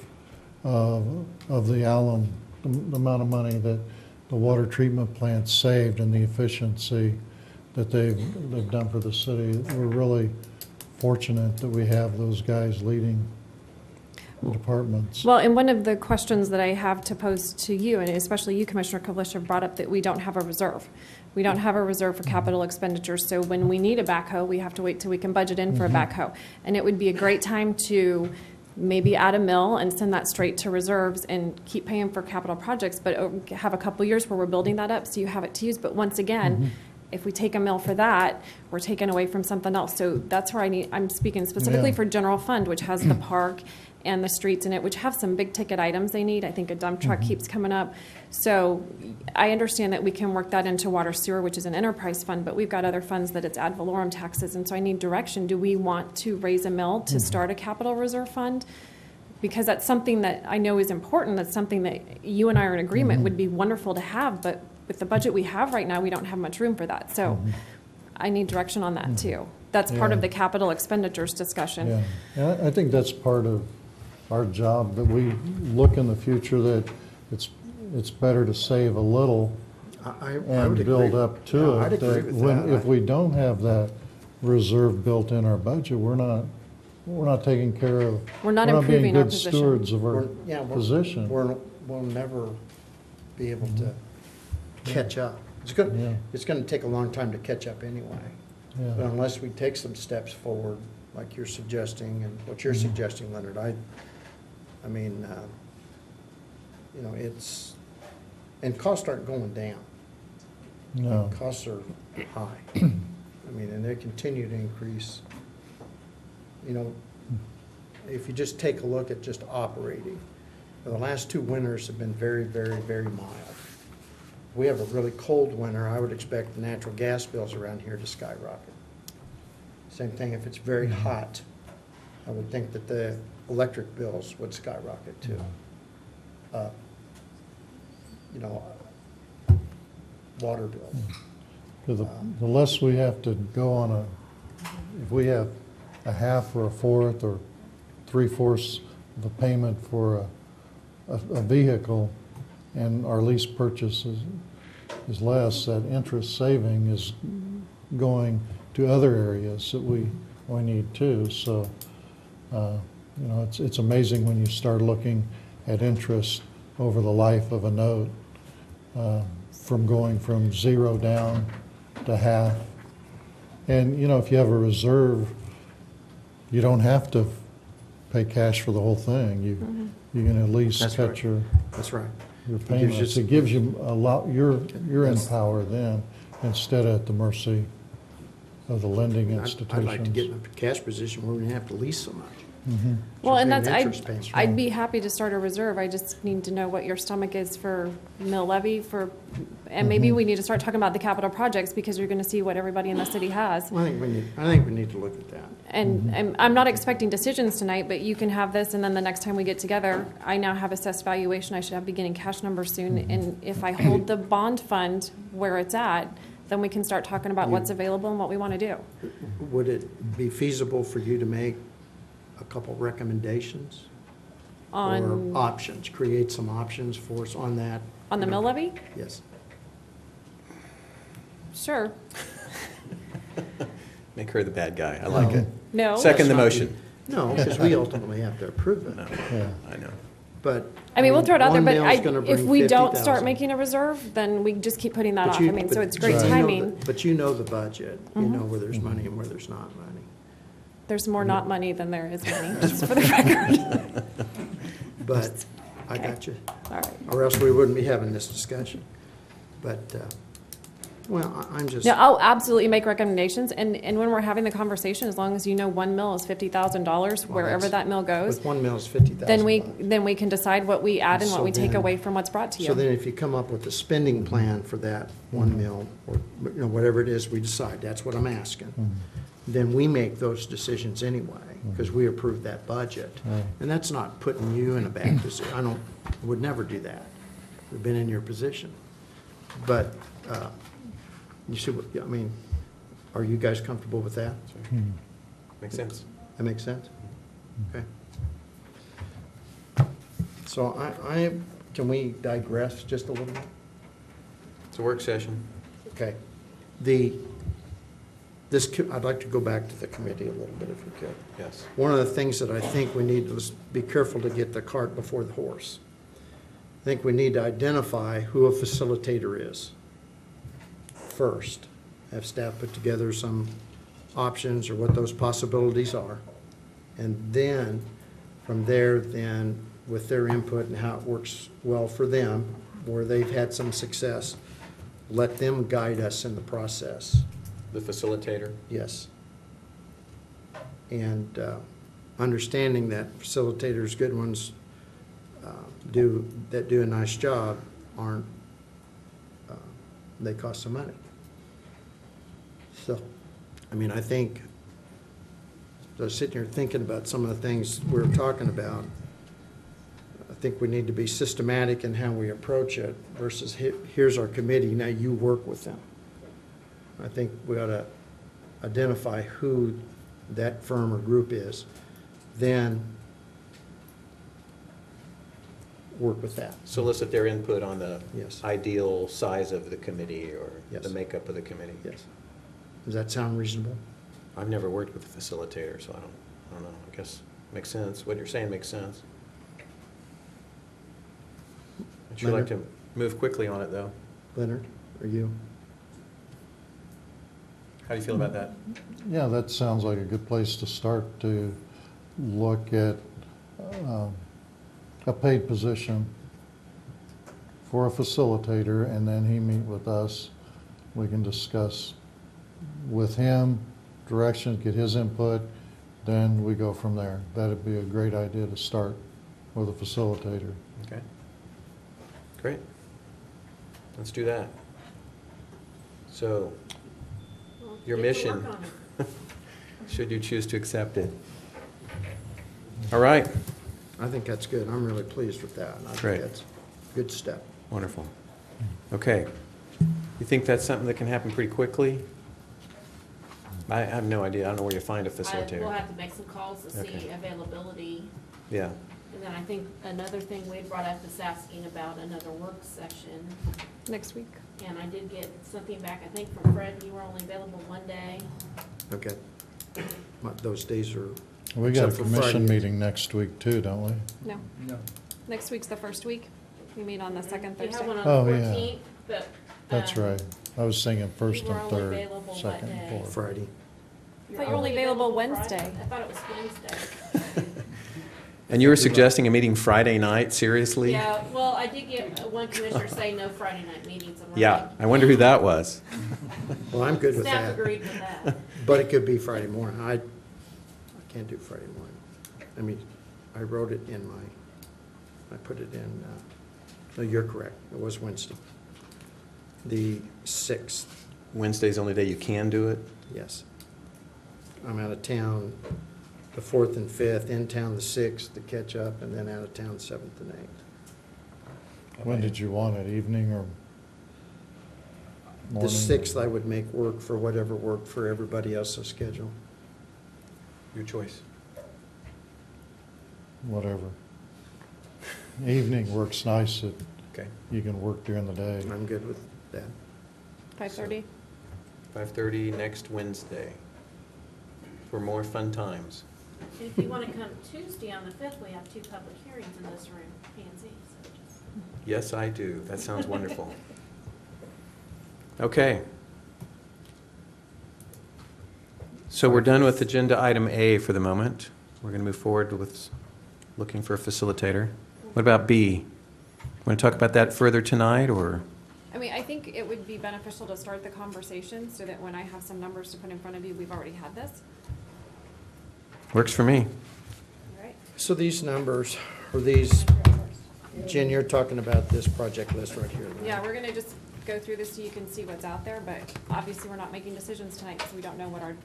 of the alum, the amount of money that the water treatment plant saved and the efficiency that they've done for the city. We're really fortunate that we have those guys leading the departments. Well, and one of the questions that I have to pose to you, and especially you, Commissioner Kovalisher, brought up that we don't have a reserve. We don't have a reserve for capital expenditures, so when we need a backhoe, we have to wait till we can budget in for a backhoe. And it would be a great time to maybe add a mill and send that straight to reserves and keep paying for capital projects, but have a couple years where we're building that up so you have it to use. But once again, if we take a mill for that, we're taking away from something else. So that's where I'm speaking specifically Yeah. for general fund, which has the park and the streets in it, which have some big ticket items they need. I think a dump truck keeps coming up. So I understand that we can work that into water sewer, which is an enterprise fund, but we've got other funds that it's ad valorem taxes. And so I need direction. Do we want to raise a mill to start a capital reserve fund? Because that's something that I know is important. That's something that you and I are in agreement would be wonderful to have, but with the budget we have right now, we don't have much room for that. So I need direction on that too. That's part of Yeah. the capital expenditures discussion. Yeah, and I think that's part of our job, that we look in the future that it's better to save a little I and would build agree. up to Yeah, it. I'd agree that with when- that. If we don't have that reserve built in our budget, we're not taking care of. We're not being improving our good position. stewards of our We're- yeah, we're- position. We'll never be able to catch up. Yeah. It's gonna take a long time to catch up anyway. But Yeah, unless we take some steps forward, like you're suggesting and what you're suggesting, Leonard, I mean, you know, and costs aren't going down. no, Costs are high. I mean, and they continue to increase. You know, if you just take a look at just operating, the last 2 winters have been very, very, very mild. We have a really cold winter, I would expect the natural gas bills around here to skyrocket. Same thing if it's very hot, I would think that the electric bills would skyrocket too. You know, water bills. 'Cause the less we have to go on if we have a half or a fourth or 3/4 of a payment for a vehicle and our lease purchase is less, that interest saving is going to other areas that we need too. So, you know, it's amazing when you start looking at interest over the life of a note, from going from 0 down to half. And, you know, if you have a reserve, you don't have to pay cash for the whole thing. You can at least That's cut right. your That's right. your gives you payments. some- It gives you a lot, you're in That's- power then, instead of at the mercy of the lending institutions. I'd like to get in a cash position where we don't have to lease so much. Well, and Paying that's, interest payments. I'd be happy to start a reserve. I just need to know what your stomach is for mill levy and maybe we need to start talking about the capital projects because you're gonna see what everybody in the city has. I think we need to look at that. And I'm not expecting decisions tonight, but you can have this, and then the next time we get together, I now have assessed valuation, I should have beginning cash numbers soon, and if I hold the bond fund where it's at, then we can start talking about what's available and what we want to do. Would it be feasible for you to make a couple recommendations? Or On options, create some options for us on that? the mill levy? Yes. Sure. Make her the bad guy. I like it. No. Second the That's not motion. No, because we ultimately have to approve it. Yeah. I know. But. I mean, we'll throw it out there, but 1 mill's gonna if bring we don't 50,000. start making a reserve, then we just keep putting that But off. you- I mean, so but- it's great but you know timing. the- But you know the budget. You know where there's money and where there's not money. There's more not money than there is money, just for the record. But I Okay. got you. All right. Or else we wouldn't be having this discussion. But, well, I'm just. No, I'll absolutely make recommendations, and when we're having the conversation, as long as you know 1 mill is $50,000, Well, wherever that's- that mill goes, With 1 mill is 50,000. then we can decide what we add and what So we take then- away from what's brought to So then you. if you come up with a spending plan for that 1 mil, or, you know, whatever it is we decide, that's what I'm asking. Then we make those decisions anyway, because we approve that budget. And that's not putting you in a bad position. Would never do that. We've been in your position. But, you see what, I mean, are you guys comfortable with that? Makes sense. That makes sense? Okay. So can we digress just a little bit? a work session. Okay. I'd like to go back to the committee a little bit if we could. Yes. One of the things that I think we need to be careful to get the cart before the horse. I think we need to identify who a facilitator is first. Have staff put together some options or what those possibilities are. And then, from there, then, with their input and how it works well for them, where they've had some success, let them guide us in the process. The facilitator? Yes. And understanding that facilitators, good ones, do a nice job, aren't, they cost some money. So, I mean, I think, I was sitting here thinking about some of the things we were talking about. I think we need to be systematic in how we approach it versus here's our committee, now you work with them. I think we ought to identify who that firm or group is, then work with that. Solicit their input on the Yes. ideal size of the committee or Yes. the makeup of the committee. Yes. Does that sound reasonable? I've never worked with a facilitator, so I don't know. I guess makes sense. What you're saying makes sense. I'd sure like to move quickly on it, though. Leonard, or you? How do you feel about that? Yeah, that sounds like a good place to start, to look at a paid position for a facilitator, and then he meet with us. We can discuss with him directions, get his input, then we go from there. That'd be a great idea to start with a facilitator. Okay. Great. Let's do that. So, your mission, should you choose to accept it. All right. I think that's good. I'm really pleased with that. I Great. think that's a good step. Wonderful. Okay. You think that's something that can happen pretty quickly? I have no idea. I don't know where you find a We'll facilitator. have to make some calls to see Okay. availability. Yeah. And then I think another thing we had brought up is asking about another work session. Next week. And I did get something back, I think from Fred, you were only available one day. Okay. Those days are, We got a Except for commission Friday. meeting next week too, don't we? No. No. Next week's the first week. We meet on the second We have Thursday. one on Oh, the yeah. 14th, but. That's right. I was thinking first You were and only third, available that second day. and fourth. Friday. I thought you were only available Friday? Wednesday. I thought it was Wednesday. And you were suggesting a meeting Friday night? Seriously? Yeah, well, I did get one commissioner say no Friday night meetings. And we're Yeah. like, I wonder who that was. Well, I'm good with Staff that. agreed with that. But it could be Friday morning. I can't do Friday morning. I mean, I wrote it in I put it in, no, you're correct. It was Wednesday. The 6th, Wednesday's the only day you can do it? yes. I'm out of town the 4th and 5th, in town the 6th to catch up, and then out of town 7th and 8th. When did you want it, evening or morning? The 6th I would make work for whatever worked for everybody else's schedule. Your choice. Whatever. Evening works nice, that Okay. you can work during the day. I'm good with that. 5:30. 5:30 next Wednesday for more fun times. And if you want to come Tuesday on the 5th, we have 2 public hearings in this room, P&Z. So just. Yes, I do. That sounds wonderful. Okay. So we're done with agenda item A for the moment. We're going to move forward with looking for a facilitator. What about B? Want to talk about that further tonight, or? I mean, I think it would be beneficial to start the conversation so that when I have some numbers to put in front of you, we've already had this. Works for me. All right. So these numbers, or these, Jen, you're talking about this project list right here, right? Yeah, we're gonna just go through this so you can see what's out there, but obviously we're not making decisions tonight because we don't know what our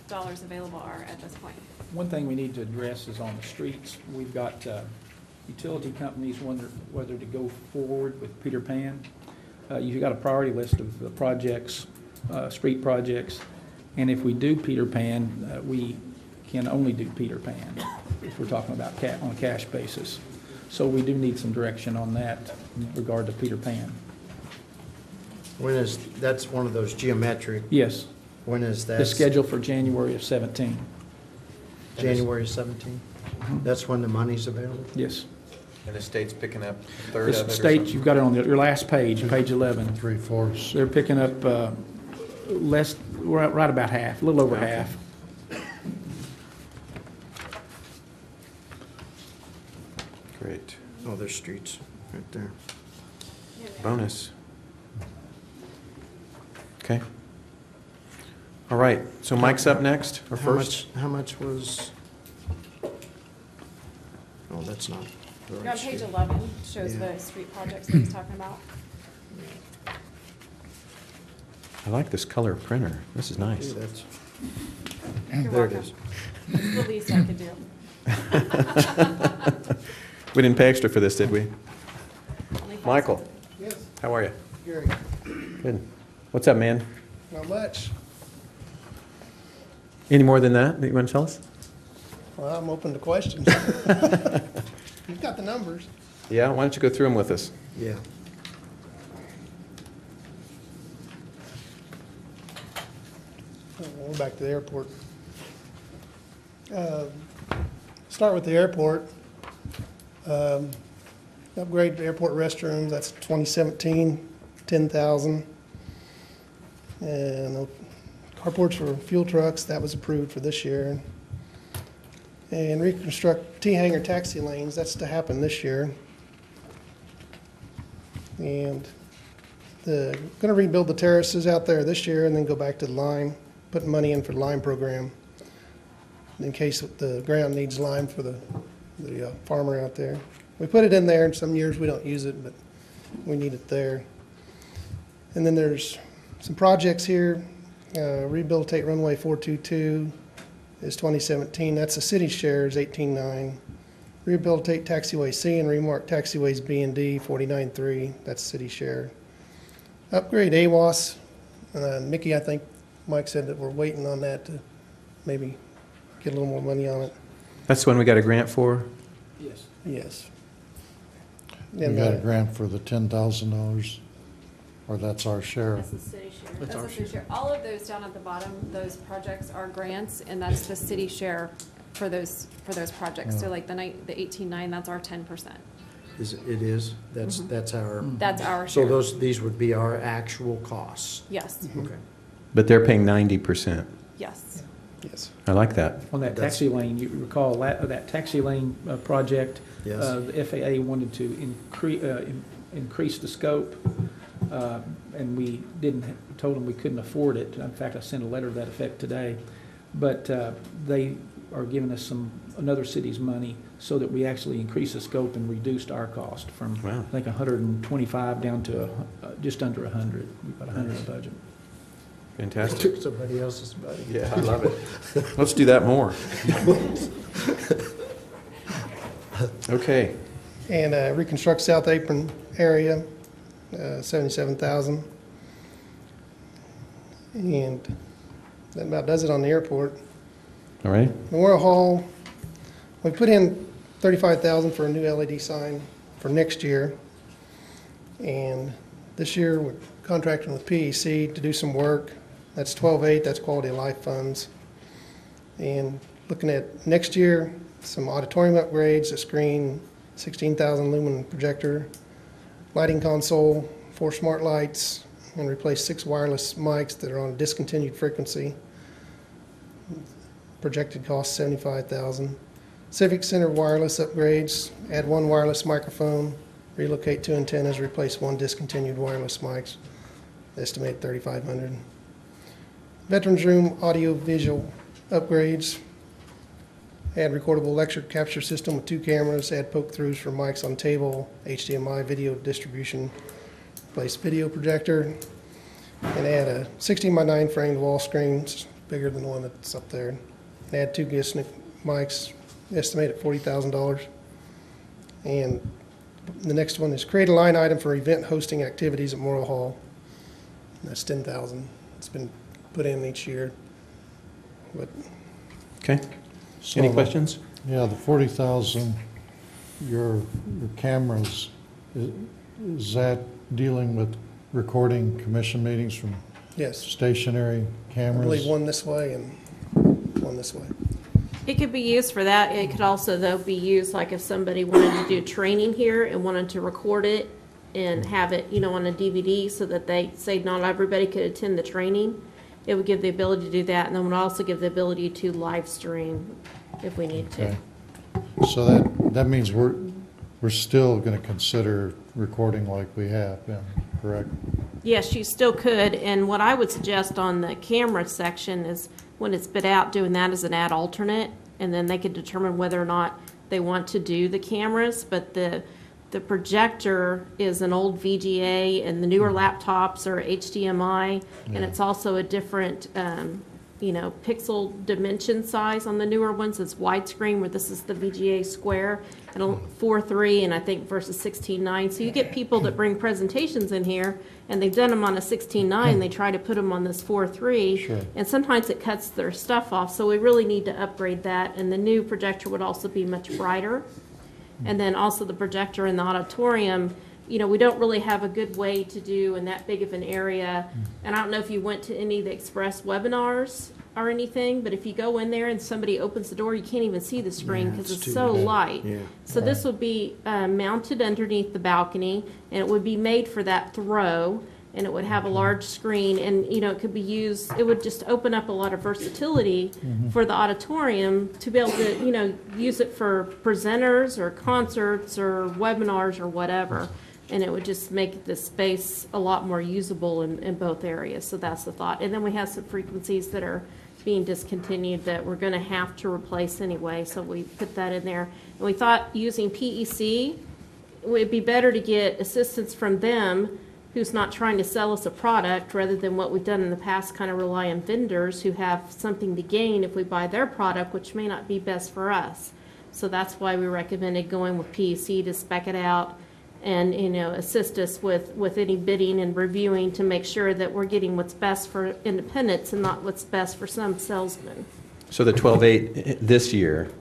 dollars available are at this point. One thing we need to address is on the streets. We've got utility companies wonder whether to go forward with Peter Pan. You've got a priority list of the projects, street projects, and if we do Peter Pan, we can only do Peter Pan if we're talking about on a cash basis. So we do need some direction on that in regard to Peter Pan. When is, that's one of those geometric, Yes, when is that? the schedule for January of 17. January 17th? That's when the money's available? Yes. And the state's picking up a third The of it or state, something? you've got it on your last page, page 11. 3/4. They're picking up less, right about half, a little over Okay. half. Great. Oh, there's streets right there. Bonus. Okay. All right, so Mike's up next, or first? How much was? Oh, that's not the On right page street. 11, shows Yeah. the street projects that he's talking about. I like this color printer. This is Yeah, nice. that's, You're there it welcome. is. It's the least I could do. We didn't pay extra for this, did we? Only 5 Michael, cents. Yes, how are you? Gary, Good. What's up, man? not much. Any more than that you want to tell us? Well, I'm open to questions. You've got the numbers. Yeah, why don't you go through them with us? Yeah. We're back to the airport. Start with the airport. Upgrade the airport restrooms, that's 2017, 10,000. And carports for fuel trucks, that was approved for this year. And reconstruct T-hanger taxi lanes, that's to happen this year. And gonna rebuild the terraces out there this year and then go back to the lime, putting money in for the lime program in case the ground needs lime for the farmer out there. We put it in there, and some years we don't use it, but we need it there. And then there's some projects here. Rehabilitate runway 422 is 2017. That's the city share is 18.9. Rehabilitate taxiway C and remark taxiways B and D 49.3. That's city share. Upgrade AWAS. Mickey, I think Mike said that we're waiting on that to maybe get a little more money on it. That's the one we got a grant for? Yes. Yes. We And, got a grant for the $10,000, or that's our share. That's the city share. That's the city share. All of those down at the bottom, those projects are grants, and that's the city share for those projects. So like the 18.9, that's our 10%. It is? That's our, That's our so share. these would be our actual costs? Yes, Okay. But they're paying 90%. yes. yes. I like that. On that That's- taxi lane, you recall that taxi lane project, Yes. the FAA wanted to increase the scope, and we told them we couldn't afford it. In fact, I sent a letter to that effect today. But they are giving us another city's money so that we actually increased the scope and reduced our cost from, Wow. I think, 125 down to just under 100. We've got 100 in the budget. Fantastic. Took somebody else's money. Yeah, I love it. Let's do that more. Okay. And reconstruct South Apron area, 77,000. And that about does it on the airport. All right. Memorial Hall, we put in 35,000 for a new LED sign for next year. And this year, we're contracting with PEC to do some work. That's 12.8, that's quality of life funds. And looking at next year, some auditorium upgrades, a screen, 16,000 lumen projector, lighting console, 4 smart lights, and replace 6 wireless mics that are on a discontinued frequency. Projected cost 75,000. Civic Center wireless upgrades, add 1 wireless microphone, relocate 2 antennas, replace 1 discontinued wireless mics, estimated 3,500. Veterans Room audio visual upgrades, add recordable lecture capture system with 2 cameras, add poke-throughs for mics on table, HDMI video distribution, replace video projector, and add a 16 by 9 framed wall screen, it's bigger than the one that's up there. And add 2 Gisnick mics, estimated $40,000. And the next one is create a line item for event hosting activities at Memorial Hall. That's 10,000. It's been put in each year. But Okay. So Any the- questions? Yeah, the 40,000, your cameras, is that dealing with recording commission meetings from Yes. stationary I cameras? believe one this way and one this way. It could be used for that. It could also, though, be used like if somebody wanted to do training here and wanted to record it and have it, on a DVD so that they say not everybody could attend the training. It would give the ability to do that, and then would also give the ability to live stream if we need to. Okay. So that means we're still going to consider recording like we have been, correct? Yes, you still could, and what I would suggest on the camera section is when it's bid out, doing that as an ad alternate, and then they could determine whether or not they want to do the cameras, but the projector is an old VGA, and the newer laptops are HDMI, and it's also a different, pixel dimension size on the newer ones. It's widescreen, where this is the VGA square, and 4:3, and I think versus 16:9. So you get people that bring presentations in here, and they've done them on a 16:9. They try to put them on this 4:3, Sure. and sometimes it cuts their stuff off. So we really need to upgrade that, and the new projector would also be much brighter. And then also the projector in the auditorium, we don't really have a good way to do in that big of an area. And I don't know if you went to any of the Express webinars or anything, but if you go in there and somebody opens the door, you can't even see the screen because it's so light. Yeah. So this would be mounted underneath the balcony, and it would be made for that throw, and it would have a large screen, and, it could be used, it would just open up a lot of versatility for the auditorium to be able to, use it for presenters or concerts or webinars or whatever. And it would just make the space a lot more usable in both areas. So that's the thought. And then we have some frequencies that are being discontinued that we're going to have to replace anyway. So we put that in there. And we thought using PEC, it would be better to get assistance from them who's not trying to sell us a product, rather than what we've done in the past, kind of rely on vendors who have something to gain if we buy their product, which may not be best for us. So that's why we recommended going with PEC to spec it out and, assist us with any bidding and reviewing to make sure that we're getting what's best for independents and not what's best for some salesmen. So the 12.8 this year,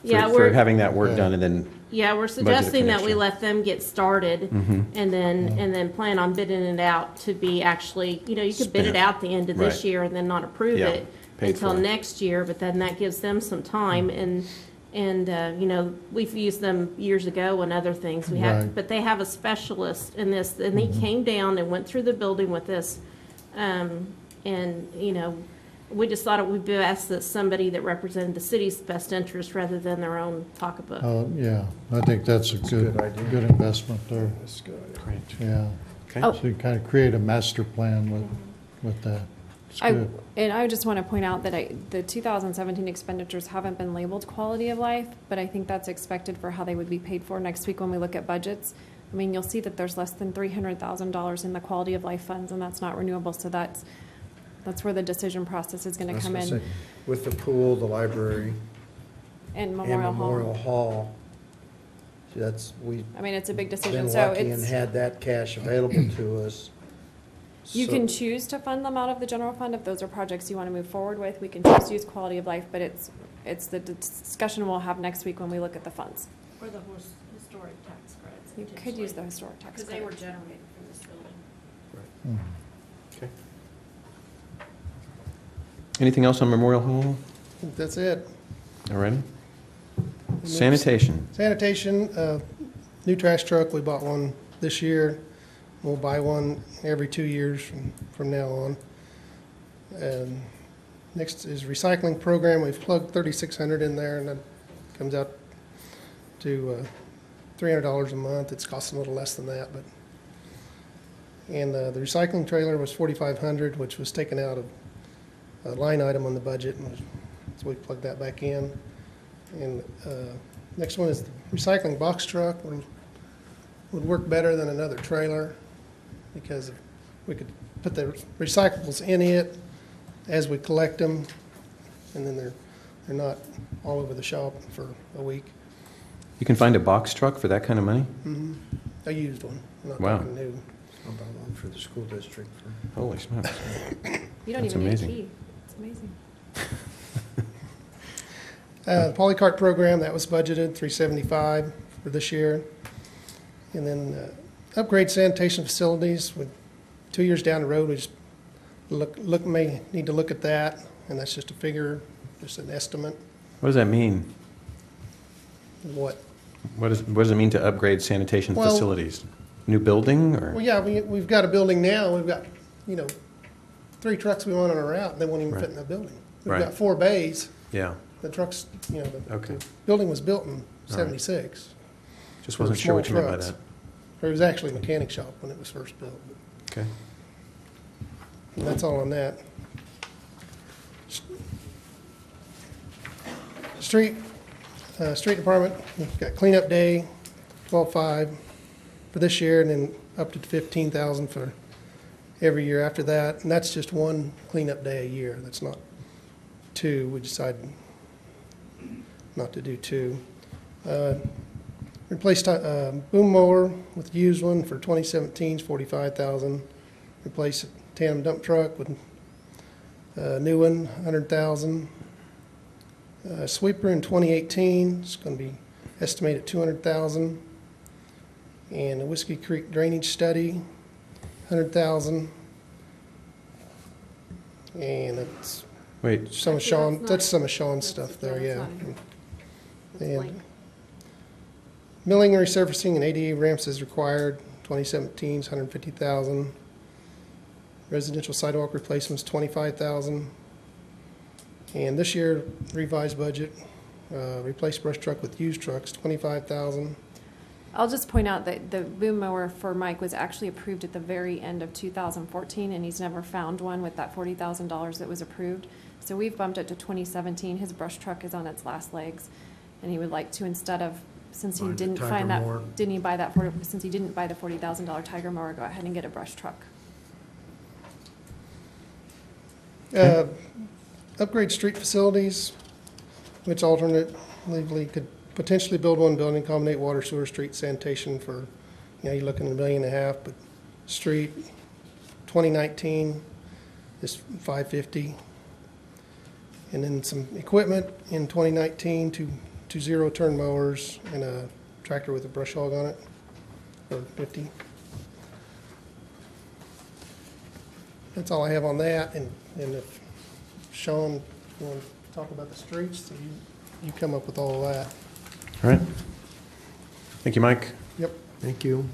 Yeah, for we're- having that work done, and then, Yeah, we're Budget for suggesting next that we year. let them get started and then plan on bidding it out to be actually, you could bid it Spent. out the end of this Right. year and then not approve Yeah, it paid until for. next year, but then that gives them some time and, we've used them years ago and other things. We have, Right. but they have a specialist in this, and he came down and went through the building with us. We just thought it would be best that somebody that represented the city's best interest rather than their own pocketbook. Yeah, I think that's a good investment there. That's good. great. Yeah. Okay. Oh. So you kind of create a master plan with that. It's good. And I just want to point out that the 2017 expenditures haven't been labeled quality of life, but I think that's expected for how they would be paid for next week when we look at budgets. I mean, you'll see that there's less than $300,000 in the quality of life funds, and that's not renewable, so that's where the decision process is going to That's come what I in. said. With the pool, the library, And and Memorial Memorial Hall. Hall. See, we've I mean, it's a big decision, been so lucky and it's, had that cash available to us. you So- can choose to fund them out of the general fund if those are projects you want to move forward with. We can choose to use quality of life, but it's the discussion we'll have next week when we look at the funds. Or the historic tax credits. You could use the historic tax Because they were credits. generated from this building. Okay. Anything else on Memorial Hall? I think that's it. All righty. Sanitation. Sanitation, new trash truck, we bought one this year. We'll buy one every 2 years from now on. Next is recycling program. We've plugged 3,600 in there, and that comes out to $300 a month. It's costing a little less than that, but. And the recycling trailer was 4,500, which was taken out of a line item on the budget, and so we plugged that back in. And next one is the recycling box truck. Would work better than another trailer because we could put the recyclables in it as we collect them, and then they're not all over the shop for a week. You can find a box truck for that kind of money? I used one, I'm not Wow. talking new. I'll buy one for the school district. Holy smokes. You don't That's even need a amazing. key. It's amazing. Polycart program, that was budgeted, $375 for this year. And then upgrade sanitation facilities, we 2 years down the road, we just may need to look at that, and that's just a figure, just an estimate. What does that mean? What? What does it mean to upgrade sanitation Well- facilities? New building or? Well, yeah, we've got a building now, we've got, 3 trucks we want on a route, they won't even fit in that building. We've Right. got 4 bays, Yeah, the trucks, Okay. the building was built in 76. just wasn't sure what you meant by Small that. Or it was actually a mechanic shop when it was first built. Okay. And that's all on that. Street department, we've got cleanup day, 12/5 for this year, and then up to 15,000 for every year after that. And that's just one cleanup day a year. That's not 2. We decided not to do 2. Replace boom mower with used one for 2017's 45,000. Replace a tandem dump truck with a new one, 100,000. Sweeper in 2018 is going to be estimated at 200,000. And a Whiskey Creek drainage study, 100,000. And that's Wait, some of Actually, Sean. that's That's not- some of Sean's that's- stuff there. yeah, Yeah. that's not in- That's And blank. milling and resurfacing and ADA ramps is required. 2017's 150,000. Residential sidewalk replacements 25,000. And this year revised budget, replace brush truck with used trucks 25,000. I'll just point out that the boom mower for Mike was actually approved at the very end of 2014, and he's never found one with that $40,000 that was approved. So we've bumped it to 2017. His brush truck is on its last legs, and he would like to, instead of, since he Buy the didn't Tiger find that, mower. didn't he buy that, since he didn't buy the $40,000 Tiger mower, go ahead and get a brush truck. Upgrade street facilities, which alternatively could potentially build one building, combinate water, sewer, street, sanitation for, you're looking at $1.5 million, but street, 2019 is 550. And then some equipment in 2019, two zero-turn mowers and a tractor with a brush hog on it, or 50. That's all I have on that, and if Sean, you want to talk about the streets, so you come up with all of that. all right. Thank you, Mike. Yep. Thank you.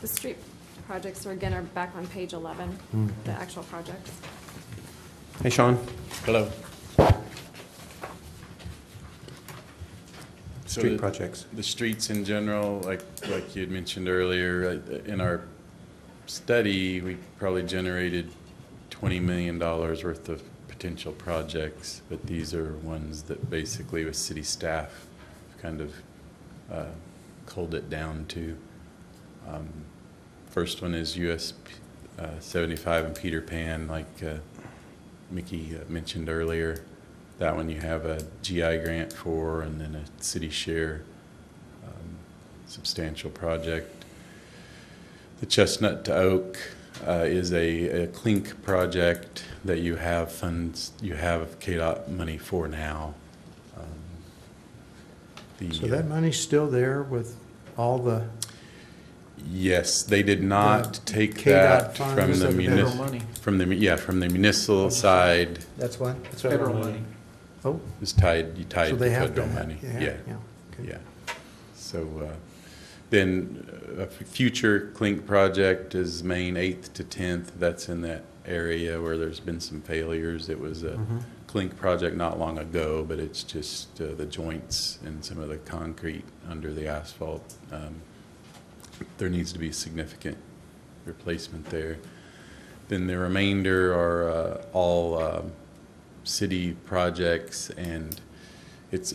The street projects are, again, are back on page 11, the actual projects. Hey, Sean. Hello. So Street the- projects. The streets in general, like you had mentioned earlier, in our study, we probably generated $20 million worth of potential projects, but these are ones that basically with city staff kind of culled it down to. First one is US 75 and Peter Pan, like Mickey mentioned earlier. That one you have a GI grant for, and then a city share substantial project. The Chestnut to Oak is a clink project that you have funds, you have KDOT money for now. So that money's still there with all the, Yes, they did not The take KDOT that funds from the that are federal money. from the municipal side. that's what? It's federal money. Oh, Is tied so they to have federal that. money. Yeah. Okay. Yeah. So then a future clink project is Main 8th to 10th. That's in that area where there's been some failures. It was a Mm-hmm. clink project not long ago, but it's just the joints and some of the concrete under the asphalt. There needs to be significant replacement there. Then the remainder are all city projects, and it's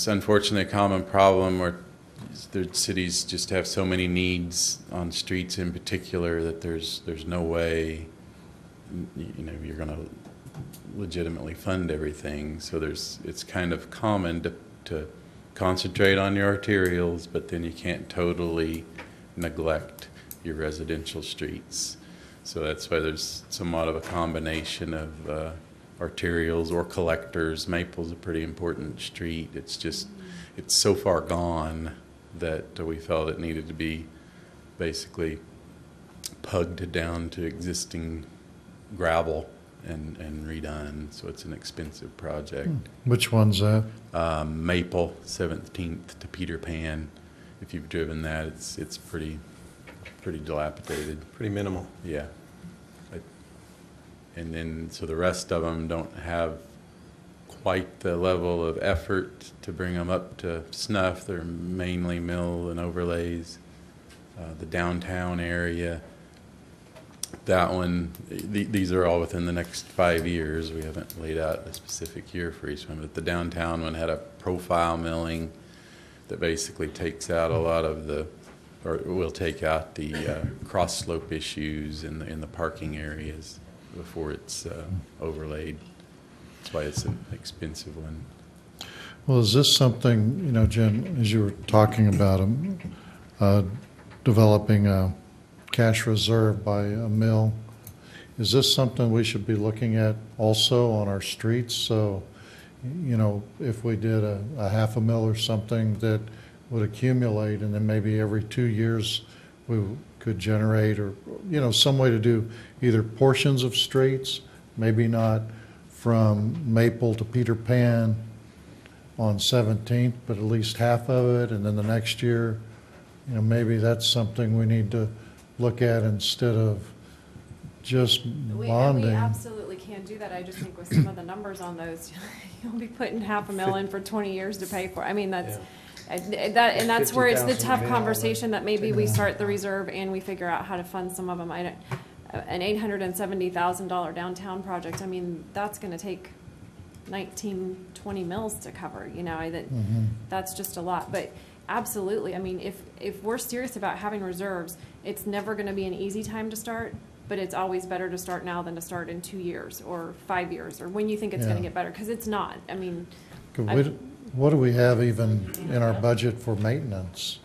unfortunately a common problem where the cities just have so many needs on streets in particular that there's no way you're going to legitimately fund everything. So it's kind of common to concentrate on your arterials, but then you can't totally neglect your residential streets. So that's why there's somewhat of a combination of arterials or collectors. Maple's a pretty important street. It's so far gone that we felt it needed to be basically pugged down to existing gravel and redone, so it's an expensive project. Which one's that? Maple, 17th to Peter Pan. If you've driven that, it's pretty dilapidated. Pretty minimal. Yeah. And then, so the rest of them don't have quite the level of effort to bring them up to snuff. They're mainly mill and overlays. The downtown area, that one, these are all within the next 5 years. We haven't laid out a specific year for each one, but the downtown one had a profile milling that basically takes out a lot of the, or will take out the cross slope issues in the parking areas before it's overlaid. That's why it's an expensive one. Well, is this something, you know, Jen, as you were talking about developing a cash reserve by a mill, is this something we should be looking at also on our streets? So, you know, if we did a half a mill or something that would accumulate, and then maybe every 2 years we could generate, or, you know, some way to do either portions of streets, maybe not from Maple to Peter Pan on 17th, but at least half of it, and then the next year, you know, maybe that's something we need to look at instead of just We bonding. absolutely can do that. I just think with some of the numbers on those, you'll be putting $500,000 in for 20 years to pay for. I mean, that's, and that's where it's the 50,000 tough a mil, conversation that maybe we start the reserve and we figure out how to fund some of them. An $870,000 downtown project, I mean, that's gonna take 19, 20 mills to cover, you know, that's just a lot. But absolutely, I mean, if we're serious about having reserves, it's never gonna be an easy time to start, but it's always better to start now than to start in 2 years or 5 years or when you think it's gonna Yeah. get better, because it's not. I mean, What do we have even in our budget for maintenance?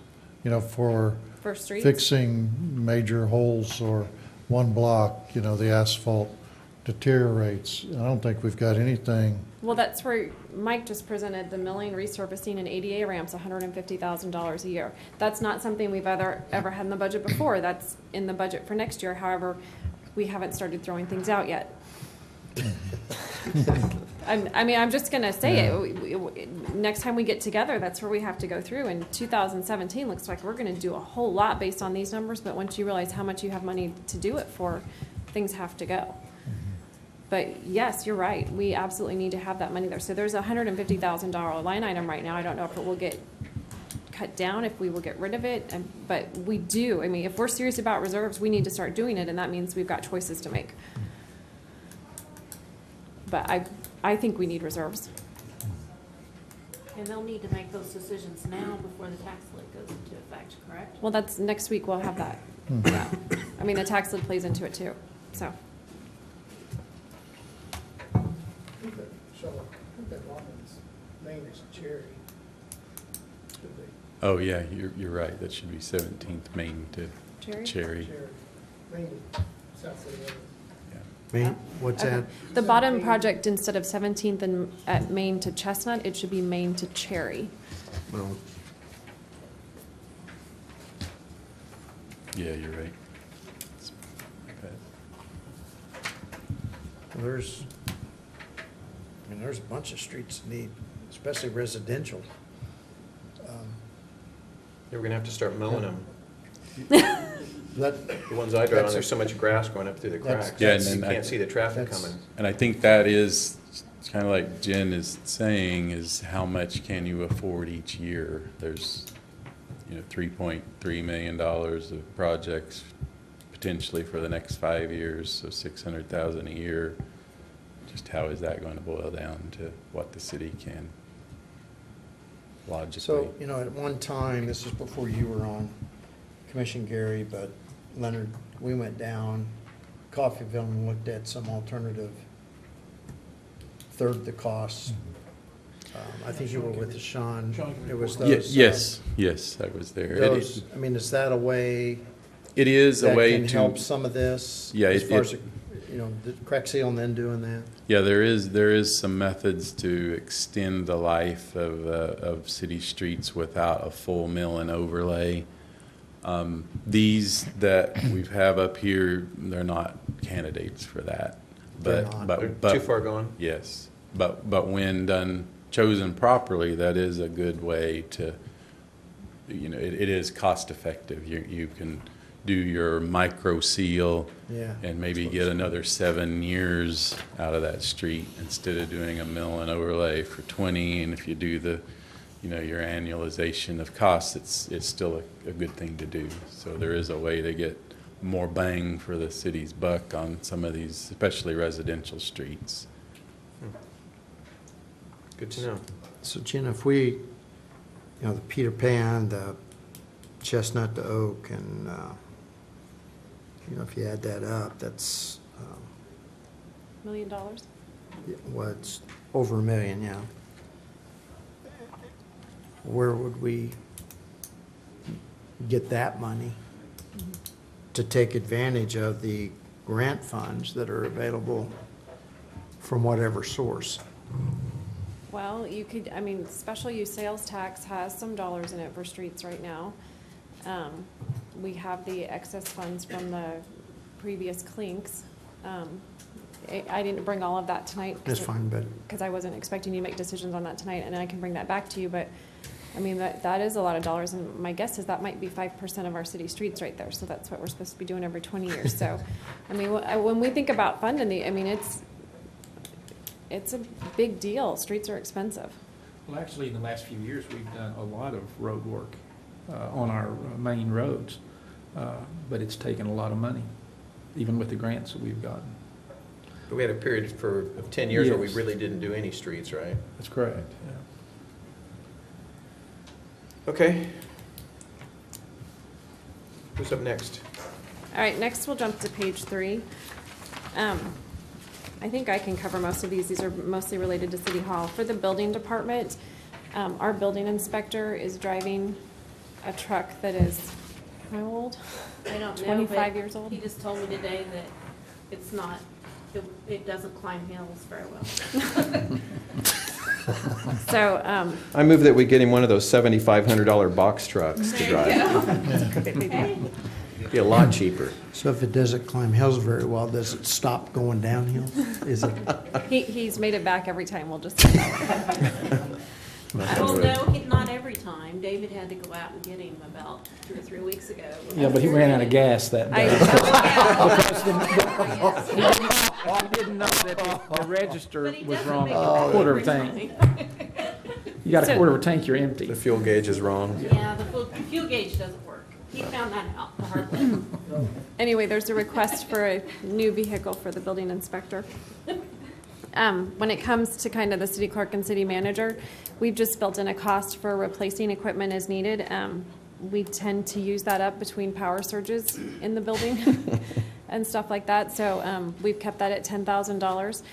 You know, for for streets. fixing major holes or one block, you know, the asphalt deteriorates. I don't think we've got anything. Well, that's where Mike just presented the milling, resurfacing, and ADA ramps, $150,000 a year. That's not something we've ever had in the budget before. That's in the budget for next year. However, we haven't started throwing things out yet. I mean, I'm just gonna say it. Next time we get together, that's where we have to go through. And 2017 looks like we're gonna do a whole lot based on these numbers, but once you realize how much you have money to do it for, things have to go. But yes, you're right. We absolutely need to have that money there. So there's a $150,000 line item right now. I don't know if it will get cut down, if we will get rid of it, but we do. I mean, if we're serious about reserves, we need to start doing it, and that means we've got choices to make. But I think we need reserves. And they'll need to make those decisions now before the tax lid goes into effect, correct? Well, that's, next week we'll have that. Yeah. I mean, the tax lid plays into it too, so. So, I think that Robin's name is Jerry. Could be Oh, yeah, you're right. That should be 17th Main to Cherry? Cherry. Jerry, mainly south of the Main, what's that? The bottom project, instead of 17th and at Main to Chestnut, it should be Main to Cherry. Well, Yeah, you're right. Okay. there's a bunch of streets that need, especially residential. We're going to have to start mowing them. That, The ones I drive on, there's so much grass going up through the That's- cracks. Yeah, You and I- can't see the traffic That's- coming. And I think that is kind of like Jen is saying, is how much can you afford each year? There's, you know, $3.3 million of projects potentially for the next 5 years, so $600,000 a year. Just how is that going to boil down to what the city can logically? so, you know, at one time, this is before you were on Commission, Gary, but Leonard, we went down Coffeyville and looked at some alternative, third the cost. I think you were with Sean. It was those. Yes, I was there. Those, I mean, is that a way It is a that way can to help some of this? Yeah, As it- far as, you know, the crack seal and then doing that? Yeah, there is some methods to extend the life of city streets without a full mill and overlay. These that we have up here, they're not candidates for that. They're But, not. but, They're too but, far gone? yes. But when chosen properly, that is a good way to, it is cost effective. You can do your micro seal Yeah. and maybe get another 7 years out of that street instead of doing a mill and overlay for 20. And if you do the, your annualization of costs, it's still a good thing to do. So there is a way to get more bang for the city's buck on some of these, especially residential streets. Good to know. So Jen, if we, the Peter Pan, the Chestnut, the Oak, and, if you add that up, that's, $1 million? what's over $1 million, yeah. Where would we get that money to take advantage of the grant funds that are available from whatever source? Well, you could, special use sales tax has some dollars in it for streets right now. We have the excess funds from the previous clinks. I didn't bring all of that tonight. That's fine, but Because I wasn't expecting you to make decisions on that tonight, and I can bring that back to you, but, that is a lot of dollars, and my guess is that might be 5% of our city streets right there, so that's what we're supposed to be doing every 20 years, so, when we think about funding it's a big deal. Streets are expensive. Well, actually, in the last few years, we've done a lot of road work on our main roads, but it's taken a lot of money, even with the grants that we've gotten. But we had a period of 10 years where we Yes. really didn't do any streets, right? That's correct, yeah. Okay. Who's up next? All right, next we'll jump to page 3. I think I can cover most of these. These are mostly related to City Hall. For the building department, our building inspector is driving a truck that is, how old? I don't know. 25 but years old? He just told me today that it's not, it doesn't climb hills very well. So, I move that we get him one of those $7,500 box trucks to drive. Be a lot cheaper. so if it doesn't climb hills very well, does it stop going downhill? Is it? he's made it back every time, we'll just say that. Well, no, not every time. David had to go out and get him about 2 or 3 weeks ago. Yeah, but he ran out of gas that I- day. Oh, He didn't know that the register But he was doesn't wrong, make it a back quarter of a every tank. time. You got a So- quarter of a tank, you're empty. The fuel gauge is wrong. Yeah, the fuel gauge doesn't work. He found that out the hard way. Anyway, there's a request for a new vehicle for the building inspector. When it comes to kind of the city clerk and city manager, we've just built in a cost for replacing equipment as needed. We tend to use that up between power surges in the building and stuff like that. So we've kept that at $10,000.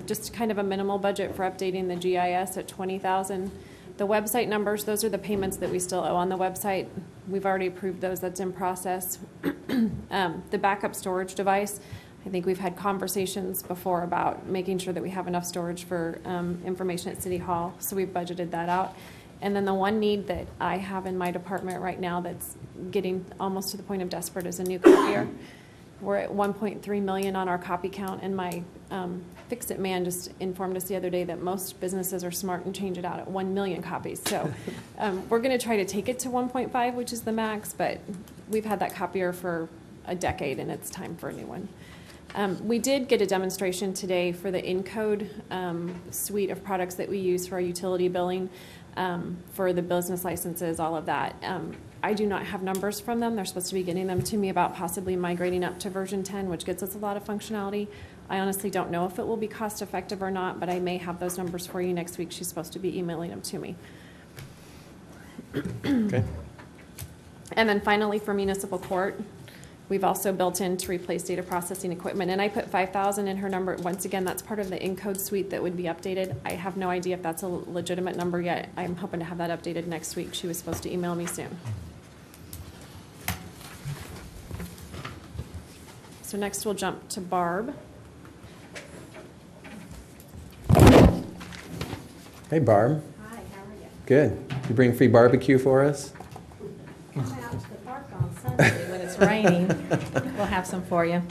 Just kind of a minimal budget for updating the GIS at $20,000. The website numbers, those are the payments that we still owe on the website. We've already approved those, that's in process. The backup storage device, I think we've had conversations before about making sure that we have enough storage for information at City Hall, so we've budgeted that out. And then the one need that I have in my department right now that's getting almost to the point of desperate is a new copier. We're at 1.3 million on our copy count, and my Fix-It man just informed us the other day that most businesses are smart and change it out at 1 million copies. So we're going to try to take it to 1.5, which is the max, but we've had that copier for a decade, and it's time for a new one. We did get a demonstration today for the Encode suite of products that we use for our utility billing, for the business licenses, all of that. I do not have numbers from them. They're supposed to be getting them to me about possibly migrating up to version 10, which gets us a lot of functionality. I honestly don't know if it will be cost effective or not, but I may have those numbers for you next week. She's supposed to be emailing them to me. Okay. And then finally, for municipal court, we've also built in to replace data processing equipment, and I put 5,000 in her number. Once again, that's part of the Encode suite that would be updated. I have no idea if that's a legitimate number yet. I'm hoping to have that updated next week. She was supposed to email me soon. So next we'll jump to Barb. Hey, Barb. Hi, how are you? Good. You bring free barbecue for us? Come out to the park Sunday when it's raining. We'll have some for you.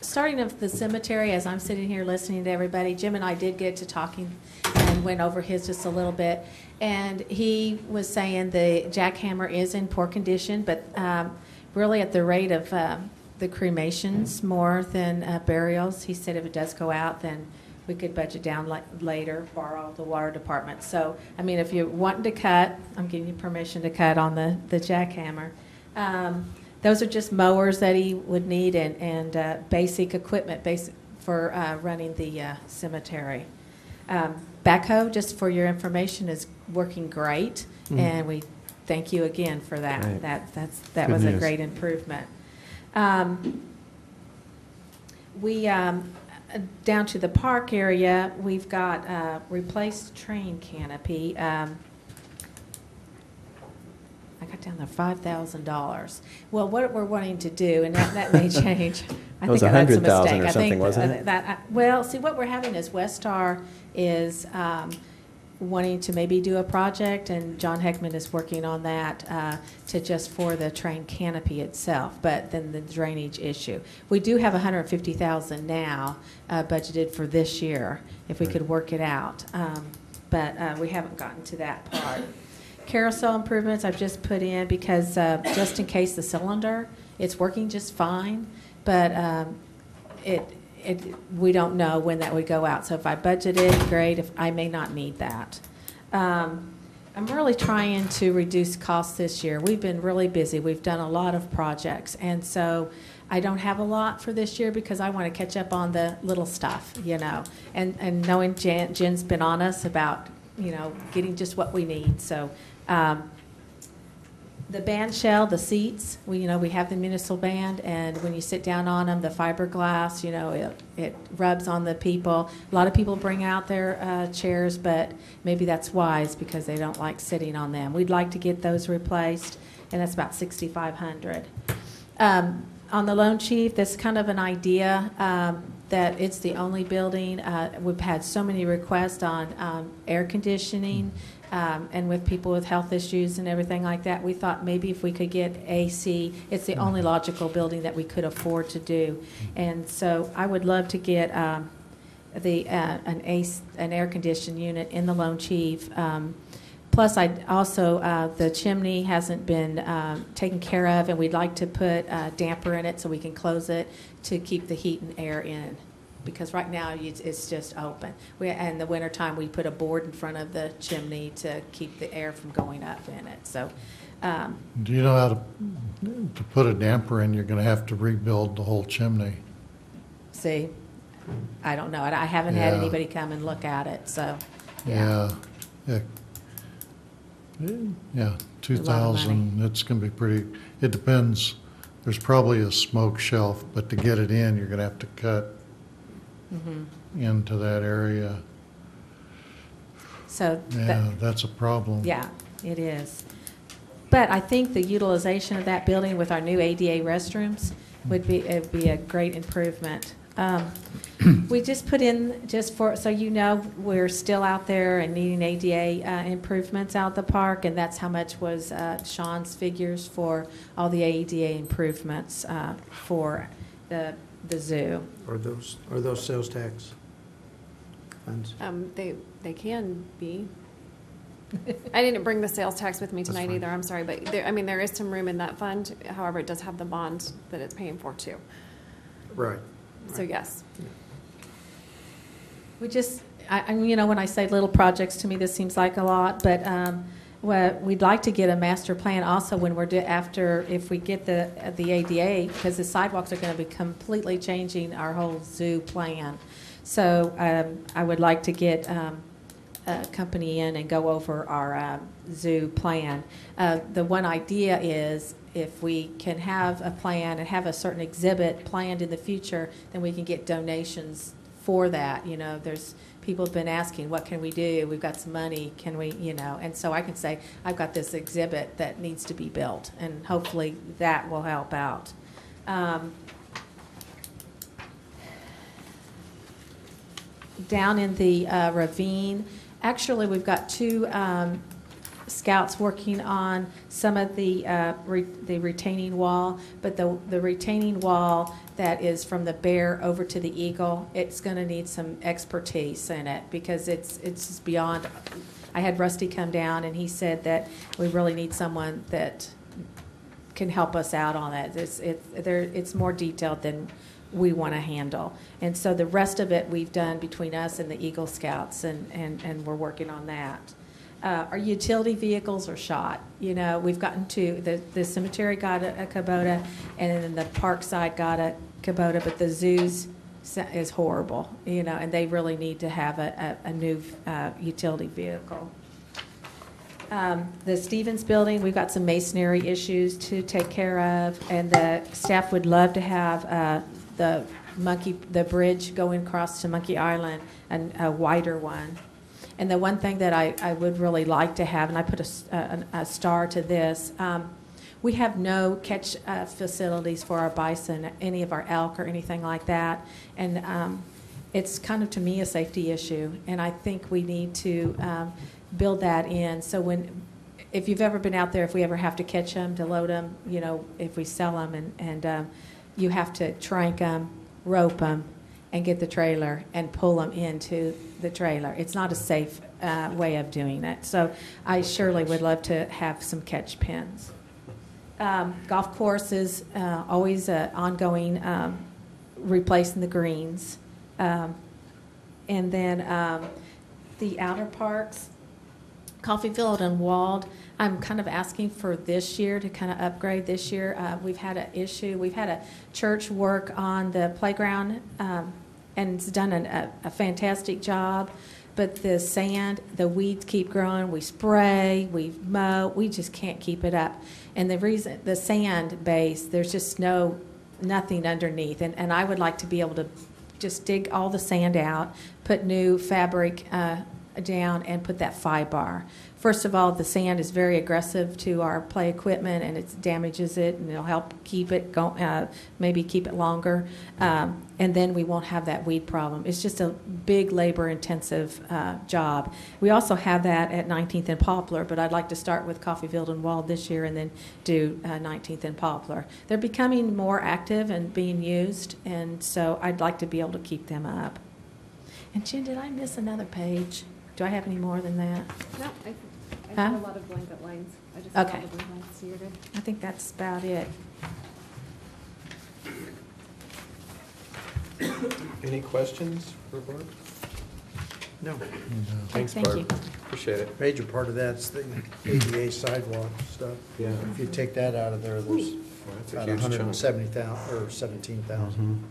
Starting of the cemetery, as I'm sitting here listening to everybody, Jim and I did get to talking and went over his just a little bit. And he was saying the jackhammer is in poor condition, but really at the rate of the cremations more than burials. He said if it does go out, then we could budget down later, borrow the water department. So, I mean, if you're wanting to cut, I'm giving you permission to cut on the jackhammer. Those are just mowers that he would need and basic equipment for running the cemetery. Backhoe, just for your information, is working great, and we thank you again for that. Right. That Good was a news. great improvement. We down to the park area, we've got replaced train canopy. I got down to $5,000. Well, what we're wanting to do, and that may change. It was I think that's a 100,000 mistake. or I something, think wasn't it? well, see, what we're having is Westar is wanting to maybe do a project, and John Heckman is working on that to just for the train canopy itself, but then the drainage issue. We do have $150,000 now budgeted for this year, if we could work it out, but we haven't gotten to that part. Carousel improvements I've just put in because just in case the cylinder, it's working just fine, but we don't know when that would go out. So if I budgeted, great. If I may not need that. I'm really trying to reduce costs this year. We've been really busy. We've done a lot of projects, and so I don't have a lot for this year because I want to catch up on the little stuff, you know. And knowing Jen's been on us about, you know, getting just what we need. So the band shell, the seats, we have the municipal band, and when you sit down on them, the fiberglass, it rubs on the people. A lot of people bring out their chairs, but maybe that's wise because they don't like sitting on them. We'd like to get those replaced, and that's about $6,500. On the Lone Chief, that's kind of an idea that it's the only building. We've had so many requests on air conditioning. And with people with health issues and everything like that, we thought maybe if we could get AC, it's the only logical building that we could afford to do. And so I would love to get an air conditioned unit in the Lone Chief. Plus, the chimney hasn't been taken care of, and we'd like to put a damper in it so we can close it to keep the heat and air in. Because right now it's just open. In the wintertime, we put a board in front of the chimney to keep the air from going up in it. So, Do you know how to put a damper in? You're going to have to rebuild the whole chimney. see, I don't know. I haven't had Yeah. anybody come and look at it. So, Yeah. 2,000, it's going to be pretty, it depends. There's probably a smoke shelf, but to get it in, you're going to have to cut into that area. So Yeah, that's a problem. yeah, it is. But I think the utilization of that building with our new ADA restrooms would be a great improvement. We just put in, just for, so you know, we're still out there and needing ADA improvements out the park, and that's how much was Sean's figures for all the ADA improvements for the zoo. Are those sales tax funds? They can be. I didn't bring the sales tax with me tonight fine. either, I'm sorry, but there is some room in that fund. However, it does have the bond that it's paying for too. Right. So yes. We just, when I say little projects, to me, this seems like a lot, but we'd like to get a master plan also when we're if we get the ADA, because the sidewalks are going to be completely changing our whole zoo plan. So I would like to get a company in and go over our zoo plan. The one idea is if we can have a plan and have a certain exhibit planned in the future, then we can get donations for that. There's people have been asking, what can we do? We've got some money. Can we, and so I can say, I've got this exhibit that needs to be built, and hopefully that will help out. Down in the ravine, actually, we've got two scouts working on some of the retaining wall, but the retaining wall that is from the Bear over to the Eagle, it's going to need some expertise in it because it's just beyond. I had Rusty come down and he said that we really need someone that can help us out on that. It's more detailed than we want to handle. And so the rest of it we've done between us and the Eagle Scouts, and we're working on that. Our utility vehicles are shot. You know, we've gotten to, the cemetery got a Kubota, and then the park side got a Kubota, but the zoos is horrible, you know, and they really need to have a new utility vehicle. The Stevens Building, we've got some masonry issues to take care of, and the staff would love to have the bridge going across to Monkey Island, and a wider one. And the one thing that I would really like to have, and I put a star to this, we have no catch facilities for our bison, any of our elk or anything like that. And it's kind of, to me, a safety issue. And I think we need to build that in. So if you've ever been out there, if we ever have to catch them, to load them, you know, if we sell them, and you have to trank them, rope them, and get the trailer and pull them into the trailer. It's not a safe way of doing it. So I surely would love to have some catch pens. Golf course is always ongoing, replacing the greens. And then the outer parks, Coffeyville and Walled, I'm kind of asking for this year to kind of upgrade this year. We've had an issue. We've had a church work on the playground, and it's done a fantastic job. But the sand, the weeds keep growing. We spray, we mow, we just can't keep it up. And the reason, the sand base, there's just nothing underneath. And I would like to be able to just dig all the sand out, put new fabric down, and put that 5-bar. First of all, the sand is very aggressive to our play equipment, and it damages it, and it'll help keep it maybe keep it longer. And then we won't have that weed problem. It's just a big labor-intensive job. We also have that at 19th and Poplar, but I'd like to start with Coffeyville and Walled this year and then do 19th and Poplar. They're becoming more active and being used, and so I'd like to be able to keep them up. And Jen, did I miss another page? Do I have any more than that? No, I Huh? have a lot of blanket lines. I just have Okay. all the blue lines, so you're good. I think that's about it. Any questions for Barb? No, Thanks, Thank Barb. you. Appreciate it. major part of that's the ADA sidewalk stuff. Yeah. If you take that out of there, there's That's a about huge chunk. 170,000 or 17,000.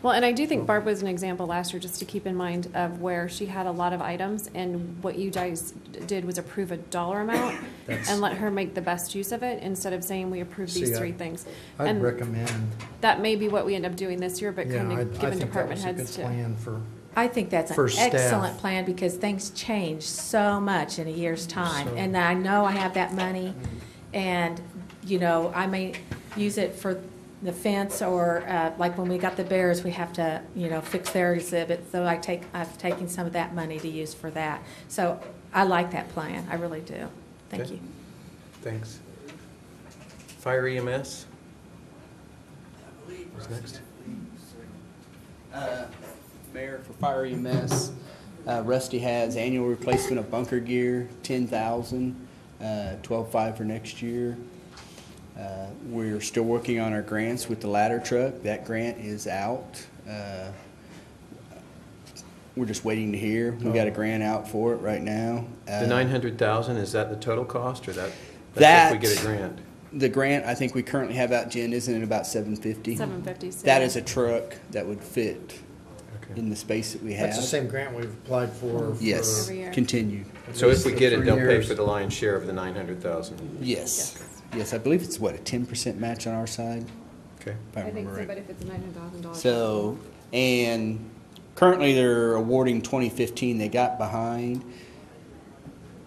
Well, and I do think Barb was an example last year, just to keep in mind, of where she had a lot of items, and what you guys did was approve a dollar amount and let her make the best use of it, instead of saying we approve these See, three things. I'd And recommend, that may be what we end up doing this year, but yeah, kind I of giving think that department was a good heads to. plan for, I think that's an For staff. excellent plan because things change so much in a year's time. So- And I know I have that money, and, you know, I may use it for the fence, or like when we got the bears, we have to, you know, fix their exhibit. So I've taken some of that money to use for that. So I like that plan. I really do. Thank Okay. you. Thanks. Fire EMS? Who's next? Mayor, for Fire EMS, Rusty has annual replacement of bunker gear, 10,000, 12.5 for next year. We're still working on our grants with the ladder truck. That grant is out. We're just waiting to hear. We got a grant out for it right now. The 900,000, is that the total cost, or that's That- if we get a grant? The grant I think we currently have out, Jen, isn't it about 750? 750. So That is a truck that would fit Okay. in the space that we have. that's the same grant we've applied for. Yes, Every year. continued. So if we get it, 3 they'll pay years. for the lion's share of the 900,000? Yes. Yes, I believe it's what, a 10% match on our side, Okay. if I I think remember so, right. but if it's $900,000. So, and currently they're awarding 2015, they got behind.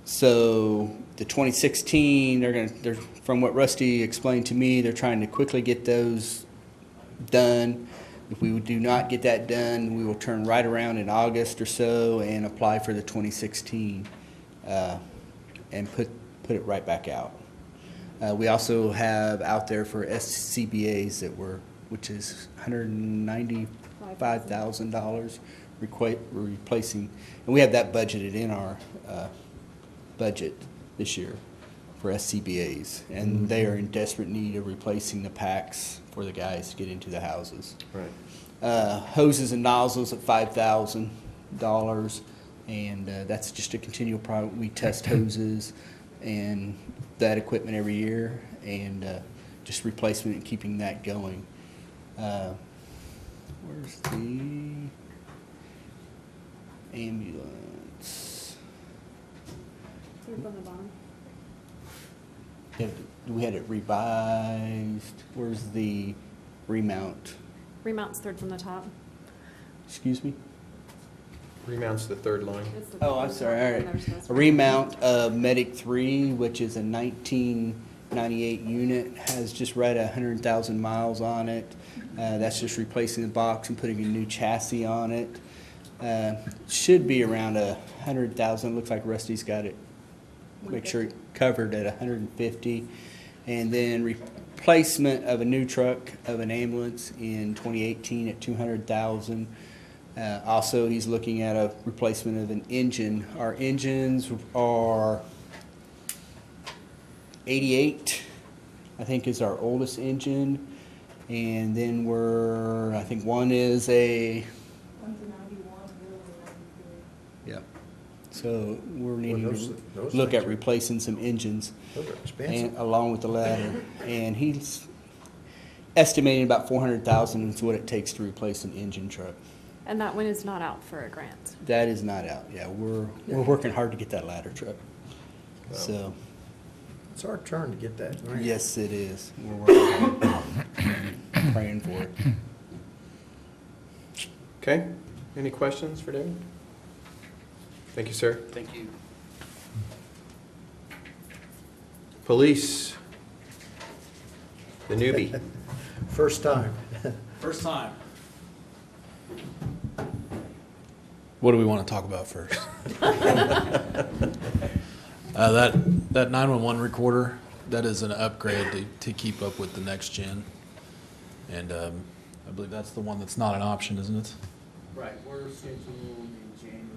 So the 2016, they're, from what Rusty explained to me, they're trying to quickly get those done. If we do not get that done, we will turn right around in August or so and apply for the 2016, and put it right back out. We also have out there for SCBA's which is $195,000 replacing, and we have that budgeted in our budget this year for SCBA's, and they are in desperate need of replacing the packs for the guys to get into the houses. Right. Hoses and nozzles at $5,000, and that's just a continual problem. We test hoses and that equipment every year, and just replacement and keeping that going. Where's the ambulance? Third from the bottom. We had it revised. Where's the remount? Remount's third from the top. Excuse me? Remount's the third line. It's the Oh, third I'm from sorry, the top, all and right. there's those A remount of Medic 3, which is a 1998 unit, has just right 100,000 miles on it. That's just replacing the box and putting a new chassis on it. Should be around 100,000. Looks like Rusty's got it. Make sure it covered at 150. And then replacement of a new truck of an ambulance in 2018 at 200,000. Also, he's looking at a replacement of an engine. Our engines are 88, I think, is our oldest engine. And then I think one is a... One's a 91, the other one's a 93. Yep. So we're needing those to things look at are- replacing some engines. Those are expensive. And along with the ladder. And he's estimating about 400,000 is what it takes to replace an engine truck. And that one is not out for a grant. That is not out. Yeah, we're working hard to get that ladder truck. So, It's our turn to get that grant. yes, it is. We're working hard. Praying for it. Okay, any questions for David? Thank you, sir. Thank you. Police, the newbie. First time. First time. What do we want to talk about first? That 911 recorder, that is an upgrade to keep up with the next gen. And I believe that's the one that's not an option, isn't it? Right, we're scheduled in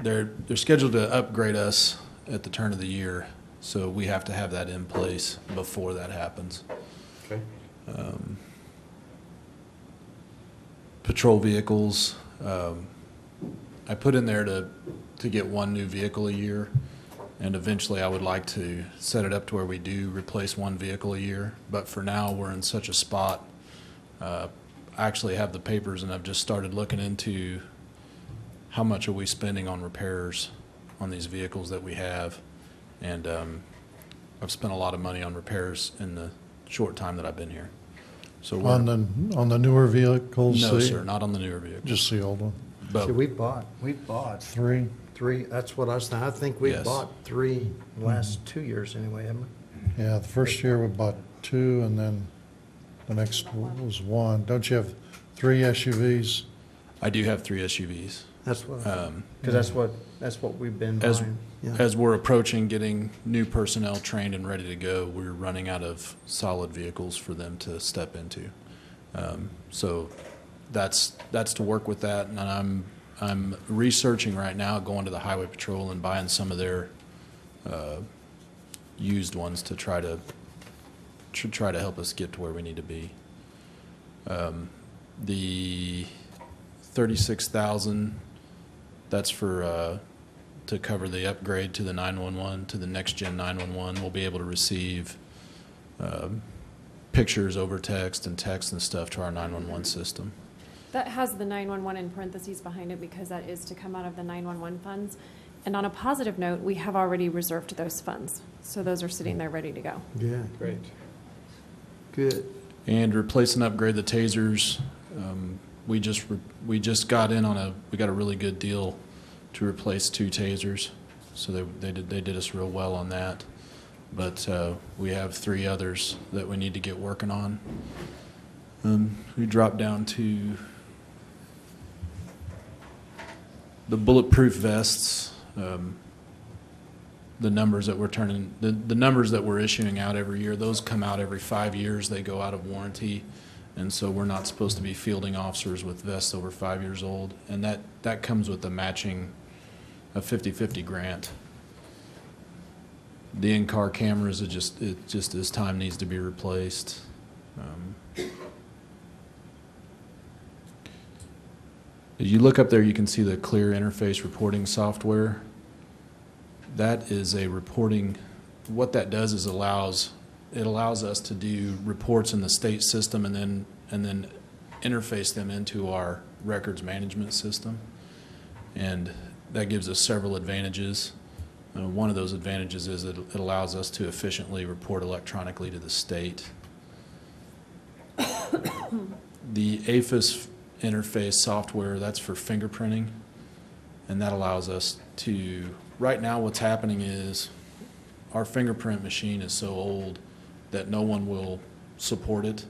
January. They're scheduled to upgrade us at the turn of the year, so we have to have that in place before that happens. Okay. Patrol vehicles, I put in there to get one new vehicle a year, and eventually I would like to set it up to where we do replace one vehicle a year. But for now, we're in such a spot. I actually have the papers, and I've just started looking into how much are we spending on repairs on these vehicles that we have. And I've spent a lot of money on repairs in the short time that I've been here. So we're, On the newer vehicles? no, the- sir, not on the newer vehicles. Just the old one? But See, we bought Three? three, that's what I was thinking. I think we've Yes. bought three in the last 2 years anyway, haven't we? Yeah, the first year we bought two, and then the next was one. Don't you have three SUVs? I do have 3 SUVs. That's what, Um, because that's what we've been As, buying. Yeah. as we're approaching getting new personnel trained and ready to go, we're running out of solid vehicles for them to step into. So that's to work with that, and I'm researching right now, going to the Highway Patrol and buying some of their used ones to try to help us get to where we need to be. The 36,000, that's for to cover the upgrade to the 911, to the next gen 911. We'll be able to receive pictures over text and text and stuff to our 911 system. That has the 911 in parentheses behind it because that is to come out of the 911 funds. And on a positive note, we have already reserved those funds. So those are sitting there ready to go. Yeah, Great. good. And replace and upgrade the tasers. We just got in on we got a really good deal to replace 2 tasers. So they did us real well on that. But we have 3 others that we need to get working on. We dropped down to the bulletproof vests. the numbers that we're turning, the numbers that we're issuing out every year, those come out every 5 years. They go out of warranty. And so we're not supposed to be fielding officers with vests over 5 years old. And that comes with the matching, a 50-50 grant. The in-car cameras, it just as time needs to be replaced. As you look up there, you can see the clear interface reporting software. That is a reporting, what that does is it allows us to do reports in the state system and then interface them into our records management system. And that gives us several advantages. One of those advantages is that it allows us to efficiently report electronically to the state. The APHIS interface software, that's for fingerprinting, and that allows us to, right now what's happening is our fingerprint machine is so old that no one will support it,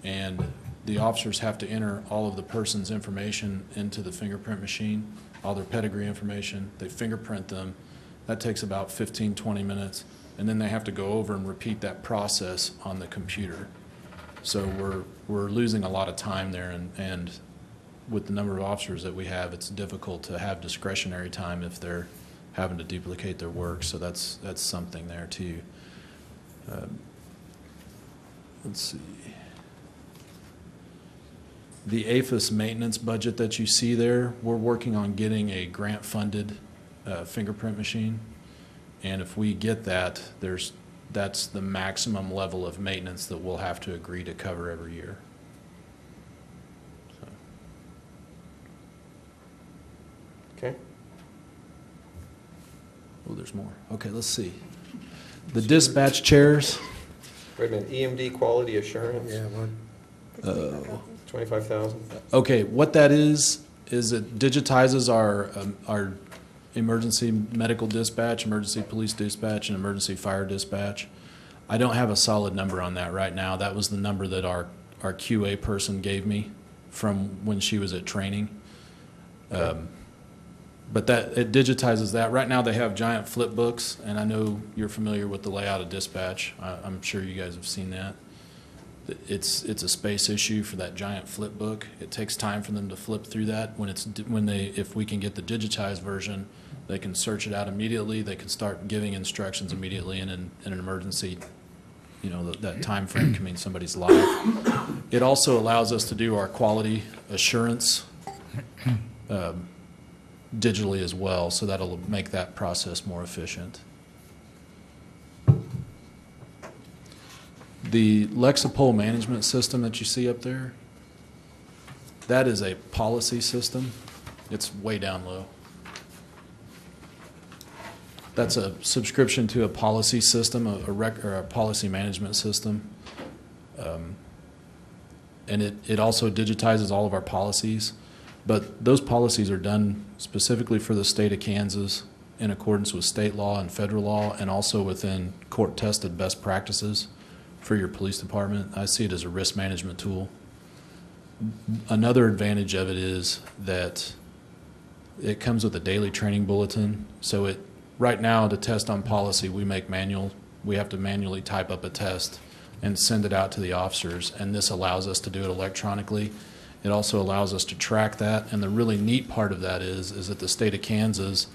and the officers have to enter all of the person's information into the fingerprint machine, all their pedigree information, they fingerprint them. That takes about 15-20 minutes, and then they have to go over and repeat that process on the computer. So we're losing a lot of time there, and with the number of officers that we have, it's difficult to have discretionary time if they're having to duplicate their work. So that's something there too. Let's see. The APHIS maintenance budget that you see there, we're working on getting a grant-funded fingerprint machine, and if we get that, that's the maximum level of maintenance that we'll have to agree to cover every year. So. Okay. Oh, there's more. Okay, let's see. The dispatch chairs. Wait a minute, EMD quality assurance, Yeah, one. 25,000. Okay, what that is it digitizes our emergency medical dispatch, emergency police dispatch, and emergency fire dispatch. I don't have a solid number on that right now. That was the number that our QA person gave me from when she was at training. But it digitizes that. Right now they have giant flip books, and I know you're familiar with the layout of dispatch. I'm sure you guys have seen that. It's a space issue for that giant flip book. It takes time for them to flip through that. If we can get the digitized version, they can search it out immediately. They can start giving instructions immediately, and in an emergency, that time frame can mean somebody's life. It also allows us to do our quality assurance digitally as well, so that'll make that process more efficient. The Lexipol management system that you see up there, that is a policy system. It's way down low. That's a subscription to a policy system, a policy management system. And it also digitizes all of our policies. But those policies are done specifically for the state of Kansas in accordance with state law and federal law, and also within court-tested best practices for your police department. I see it as a risk management tool. Another advantage of it is that it comes with a daily training bulletin. So right now, to test on policy, we have to manually type up a test and send it out to the officers, and this allows us to do it electronically. It also allows us to track that, and the really neat part of that is that the state of Kansas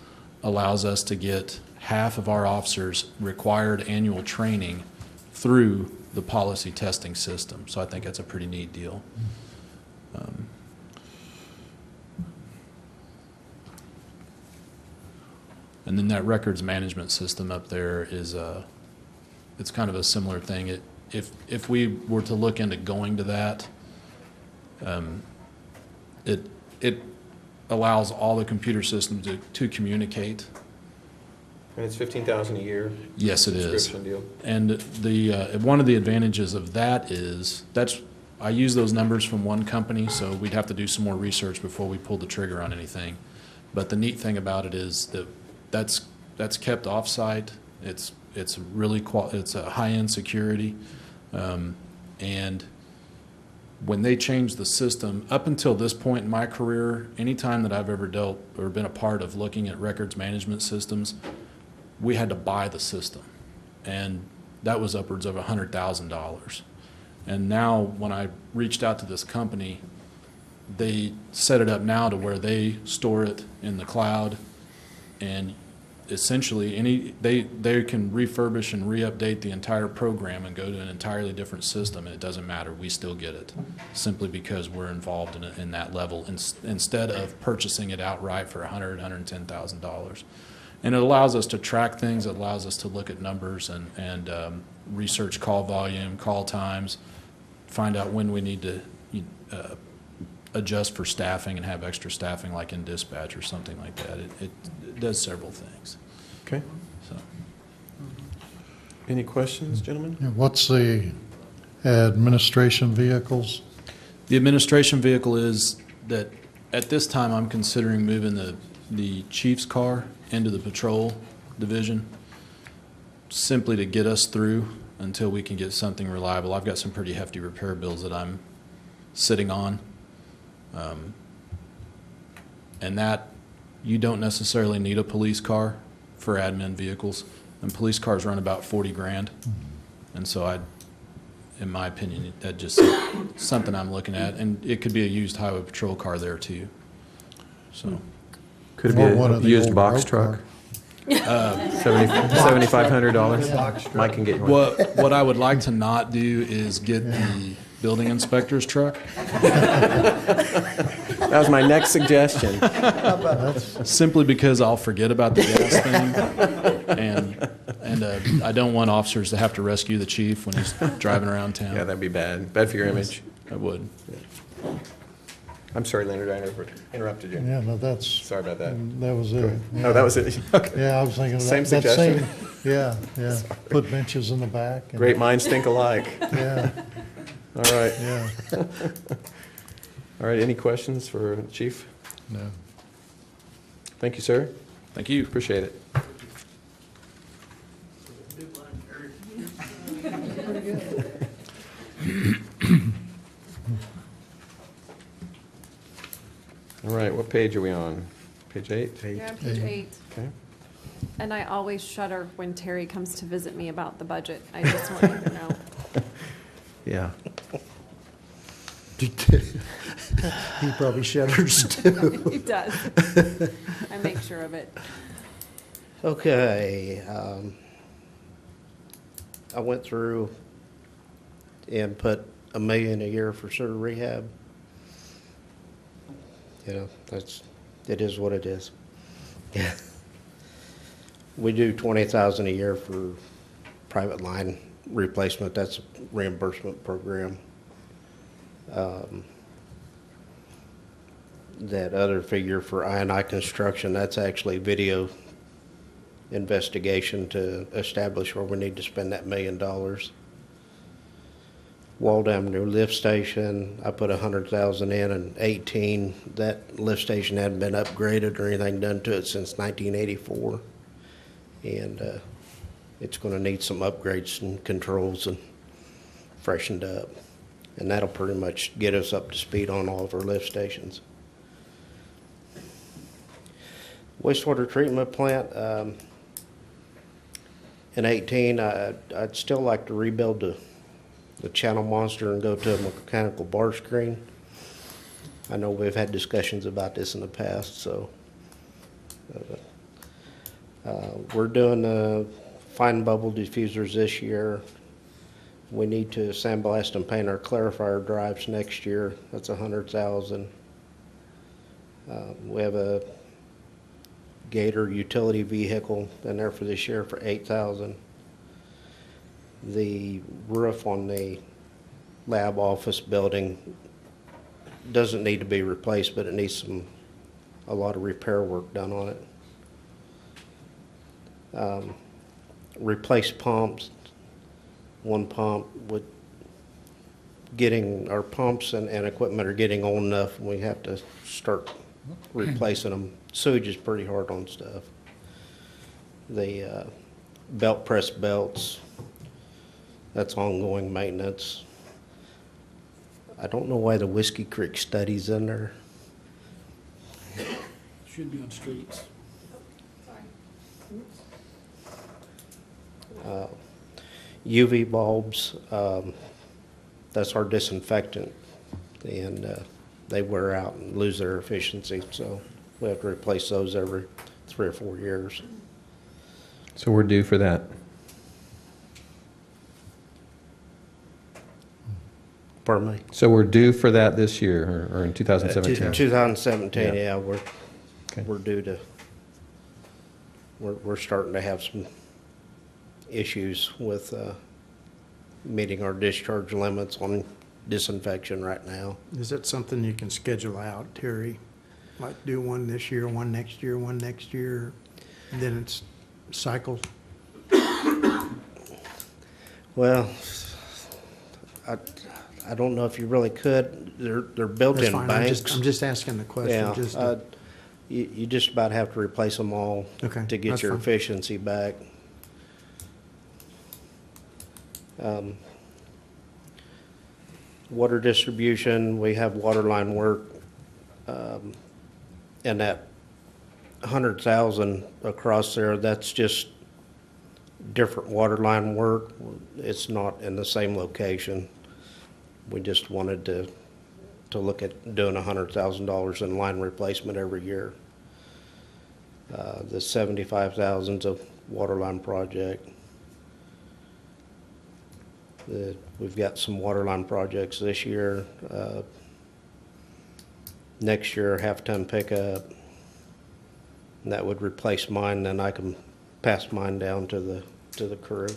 allows us to get half of our officers' required annual training through the policy testing system. So I think that's a pretty neat deal. And then that records management system up there is it's kind of a similar thing. If we were to look into going to that, it allows all the computer systems to communicate. And it's 15,000 a year. Yes, it is. Subscription deal. And one of the advantages of that is I use those numbers from one company, so we'd have to do some more research before we pull the trigger on anything. But the neat thing about it is that's kept off-site. It's a high-end security, and when they changed the system, up until this point in my career, any time that I've ever dealt or been a part of looking at records management systems, we had to buy the system, and that was upwards of $100,000. And now when I reached out to this company, they set it up now to where they store it in the cloud, and essentially they can refurbish and re-update the entire program and go to an entirely different system, and it doesn't matter. We still get it simply because we're involved in that level instead of purchasing it outright for $110,000. And it allows us to track things. It allows us to look at numbers and research call volume, call times, find out when we need to adjust for staffing and have extra staffing like in dispatch or something like that. It does several things. Okay. So. Any questions, gentlemen? Yeah, what's the administration vehicles? The administration vehicle is that at this time I'm considering moving the chief's car into the patrol division simply to get us through until we can get something reliable. I've got some pretty hefty repair bills that I'm sitting on. And that you don't necessarily need a police car for admin vehicles, and police cars run about $40,000. And so in my opinion, that just something I'm looking at, and it could be a used highway patrol car there too. So Could it be Or one a of the used old box road truck? $7,500? Mike can get one. what I would like to not do is get the building inspector's truck, That was my next suggestion. simply because I'll forget about the gas thing, and I don't want officers to have to rescue the chief when he's driving around town. Yeah, that'd be bad. Bad for your image. I would. I'm sorry, Leonard, I interrupted you. Yeah, no, that's, Sorry about that. that was it. Oh, that was it? Okay. Yeah, I was thinking of Same that suggestion. same, yeah. Put benches in the back. and- Great minds think alike. Yeah, All right. yeah, All right, any questions for Chief? no. Thank you, sir. Thank you. Appreciate it. All right, what page are we on? Page 8? You're on page 8. Okay. And I always shudder when Terry comes to visit me about the budget. I just want you to know. Yeah. He probably shudders too. He does. I make sure of it. Okay, I went through and put $1 million a year for sewer rehab. You know, it is what it is. Yeah. We do $20,000 a year for private line replacement. That's a reimbursement program. That other figure for I&I construction, that's actually video investigation to establish where we need to spend that $1 million. Wall Avenue lift station, I put $100,000 in 18. That lift station hadn't been upgraded or anything done to it since 1984. And it's going to need some upgrades and controls and freshened up. And that'll pretty much get us up to speed on all of our lift stations. Wastewater treatment plant, in 18, I'd still like to rebuild the channel monster and go to a mechanical bar screen. I know we've had discussions about this in the past, so we're doing fine bubble diffusers this year. We need to sandblast and paint our clarifier drives next year. That's $100,000. We have a Gator utility vehicle in there for this year for $8,000. The roof on the lab office building doesn't need to be replaced, but it needs a lot of repair work done on it. Replace pumps. One pump with getting our pumps and equipment are getting old enough, and we have to start replacing them. Sewage is pretty hard on stuff. The belt press belts, that's ongoing maintenance. I don't know why the Whiskey Creek study's in there. Should be on streets. UV bulbs, that's our disinfectant, and they wear out and lose their efficiency, so we have to replace those every 3 or 4 years. So we're due for that. Pardon me? So we're due for that this year, or in 2017? 2017, Yeah. yeah, Okay. we're due to, we're starting to have some issues with meeting our discharge limits on disinfection right now. Is that something you can schedule out, Terry? Like do one this year, one next year, one next year, and then it's cycles? Well, I don't know if you really could. They're built That's in fine. banks. I'm just asking the question. Yeah, just to- you just about have to replace them all Okay, to get that's your fine. efficiency back. Water distribution, we have water line work, and that 100,000 across there, that's just different water line work. It's not in the same location. We just wanted to look at doing $100,000 in line replacement every year. The 75,000's a water line project. We've got some water line projects this year. Next year, half-ton pickup. And that would replace mine, then I can pass mine down to the crew.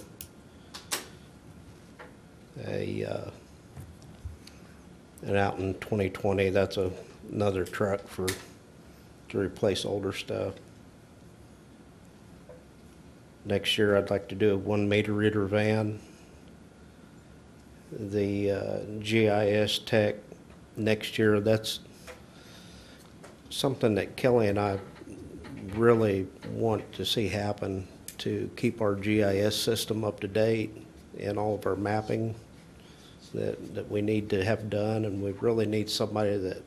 And out in 2020, that's another truck to replace older stuff. Next year, I'd like to do a 1 meter reader van. The GIS tech next year, that's something that Kelly and I really want to see happen, to keep our GIS system up to date and all of our mapping that we need to have done, and we really need somebody that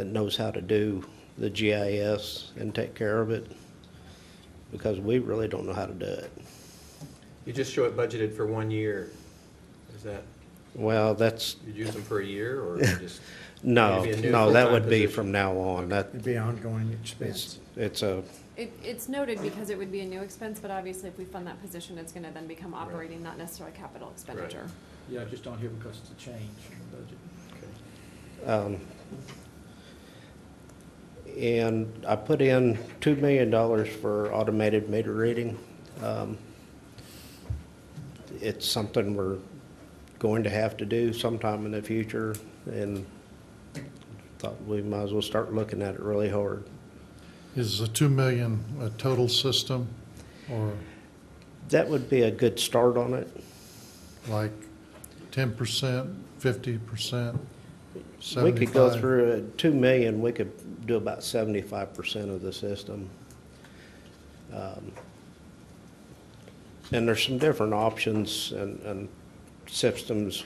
knows how to do the GIS and take care of it, because we really don't know how to do it. You just show it budgeted for 1 year. Is that, Well, that's, you use them for a year, or you just? no, Maybe a new no, that full-time would be position. from now on. It'd be ongoing expense. It's a, It's noted because it would be a new expense, but obviously if we fund that position, it's gonna then become operating, not necessarily capital expenditure. Yeah, just on here because it's a change in the budget. and I put in $2 million for automated meter reading. It's something we're going to have to do sometime in the future, and thought we might as well start looking at it really hard. Is the 2 million a total system, or That would be a good start on it. like 10%, 50%, 75%? We could go through at 2 million, we could do about 75% of the system. And there's some different options and systems,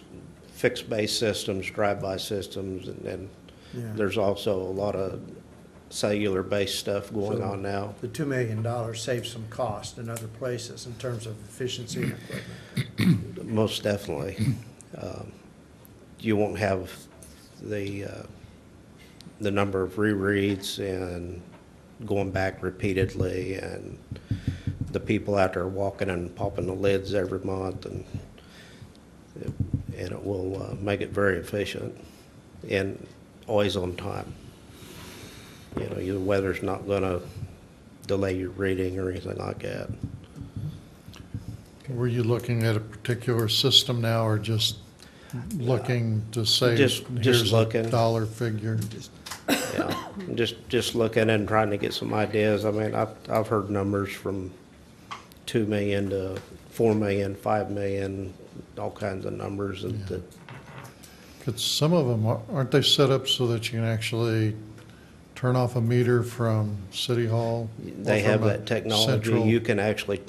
fixed base systems, drive-by systems, and Yeah. there's also a lot of cellular-based stuff going So on now. The $2 million saves some cost in other places in terms of efficiency and equipment. Most definitely. You won't have the number of rereads and going back repeatedly, and the people out there walking and popping the lids every month, and it will make it very efficient and always on time. You know, your weather's not gonna delay your reading or anything like that. Were you looking at a particular system now, or just looking to say, Just here's a looking. dollar figure? Yeah, just looking and trying to get some ideas. I mean, I've heard numbers from 2 million to 4 million, 5 million, all kinds of numbers. And Yeah. Because some of them, aren't they set up so that you can actually turn off a meter from City Hall? or they have from a that technology. central- You can actually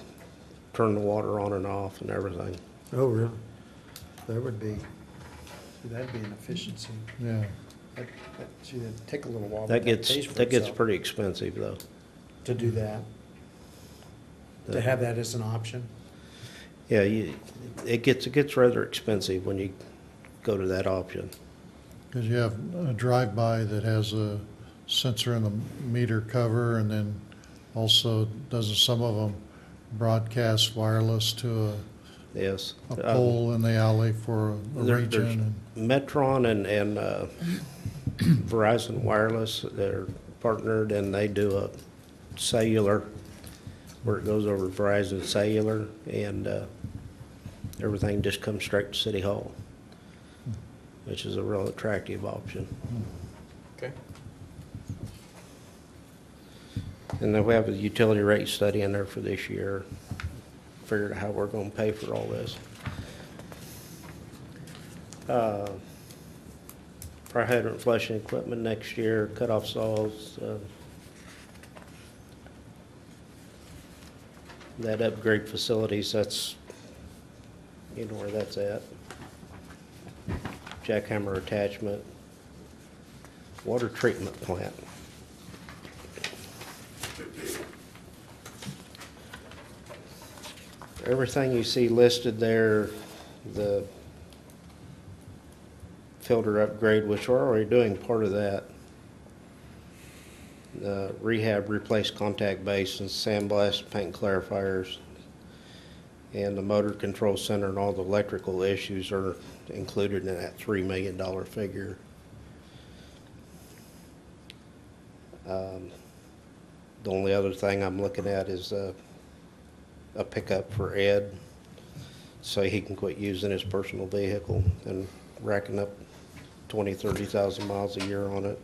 turn the water on and off and everything. Oh, really? That would be, that'd be an efficiency. Yeah. See, that'd take a little while. That but gets pays for that gets itself pretty expensive though. To do that, to have that as an option. Yeah, it gets rather expensive when you go to that option. Because you have a drive-by that has a sensor in the meter cover, and then also doesn't some of them broadcast wireless to Yes. a pole in the alley for a There's region? Metron and Verizon Wireless, they're partnered, and they do a cellular, where it goes over Verizon Cellular, and everything just comes straight to City Hall, which is a real attractive option. Okay. And then we have a utility rate study in there for this year, figured out how we're gonna pay for all this. Fire hydrant flushing equipment next year, cutoff saws, that upgrade facilities, that's, you know where that's at. Jackhammer attachment, water treatment plant. Everything you see listed there, the filter upgrade, which we're already doing part of that. Rehab, replace contact basins, sandblast, paint clarifiers, and the motor control center and all the electrical issues are included in that $3 million figure. The only other thing I'm looking at is a pickup for Ed, so he can quit using his personal vehicle and racking up 30,000 miles a year on it.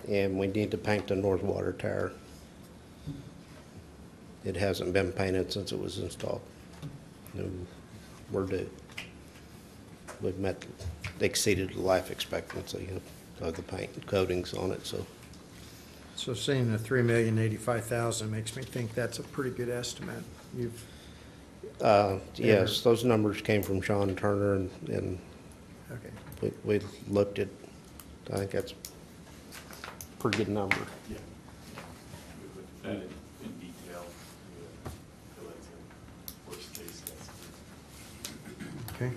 And we need to paint the north water tower. It hasn't been painted since it was installed. And we're due. We've exceeded the life expectancy of the paint coatings on it, so. So seeing the $3,085,000 makes me think that's a pretty good estimate. Yes, those numbers came from Sean Turner, and Okay. we looked at, I think that's a pretty good number. Yeah. We looked at it in detail. We feel that's a worst case estimate. Okay.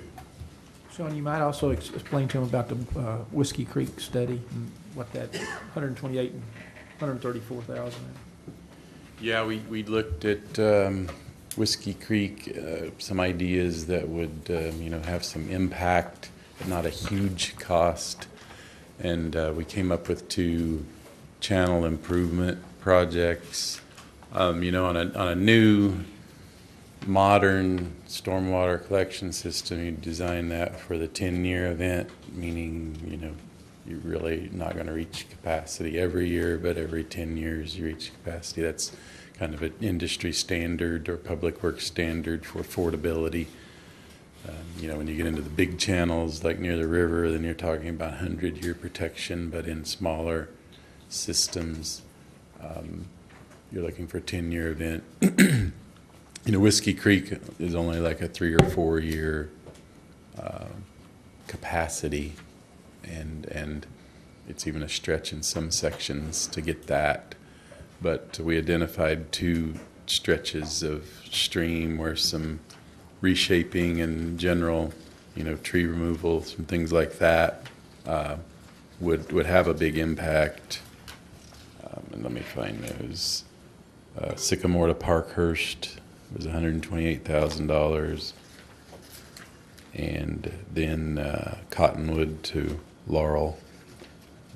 Sean, you might also explain to him about the Whiskey Creek study and what that 128 and 134,000. Yeah, we looked at Whiskey Creek, some ideas that would, have some impact, but not a huge cost. And we came up with 2 channel improvement projects. On a new, modern stormwater collection system, you design that for the 10-year event, meaning, you're really not going to reach capacity every year, but every 10 years you reach capacity. That's kind of an industry standard or public works standard for affordability. When you get into the big channels like near the river, then you're talking about 100-year protection, but in smaller systems, you're looking for a 10-year event. Whiskey Creek is only like a 3 or 4 year capacity, and it's even a stretch in some sections to get that. But we identified 2 stretches of stream where some reshaping and general, tree removal, some things like that would have a big impact. And let me find those. Sycamore to Parkhurst was $128,000, and then Cottonwood to Laurel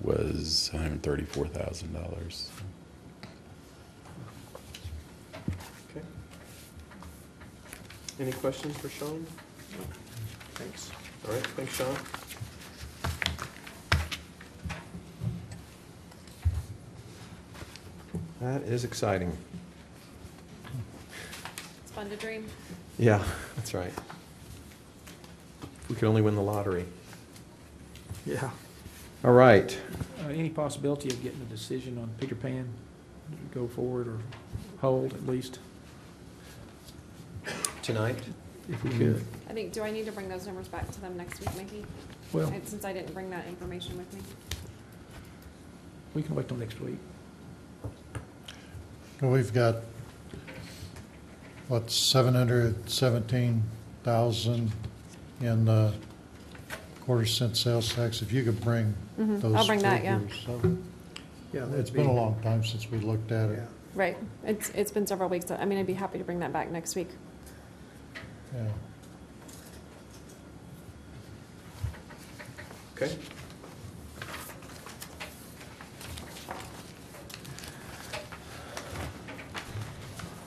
was $134,000. Okay. Any questions for Sean? Thanks. All right, thanks, Sean. That is exciting. It's fun to dream. Yeah, that's right. If we could only win the lottery. Yeah. All right. Any possibility of getting a decision on Peter Pan, go forward or hold at least, Tonight? if we could? I think, do I need to bring those numbers back to them next week, maybe? Well, Since I didn't bring that information with me. we can wait till next week. We've got, what, 717,000 in quarter-cent sales tax. If you could bring those I'll bring that, yeah. figures. Yeah, It's that'd been a be- long time since we looked at it. Yeah. Right. It's been several weeks. I mean, I'd be happy to bring that back next week. Yeah. Okay.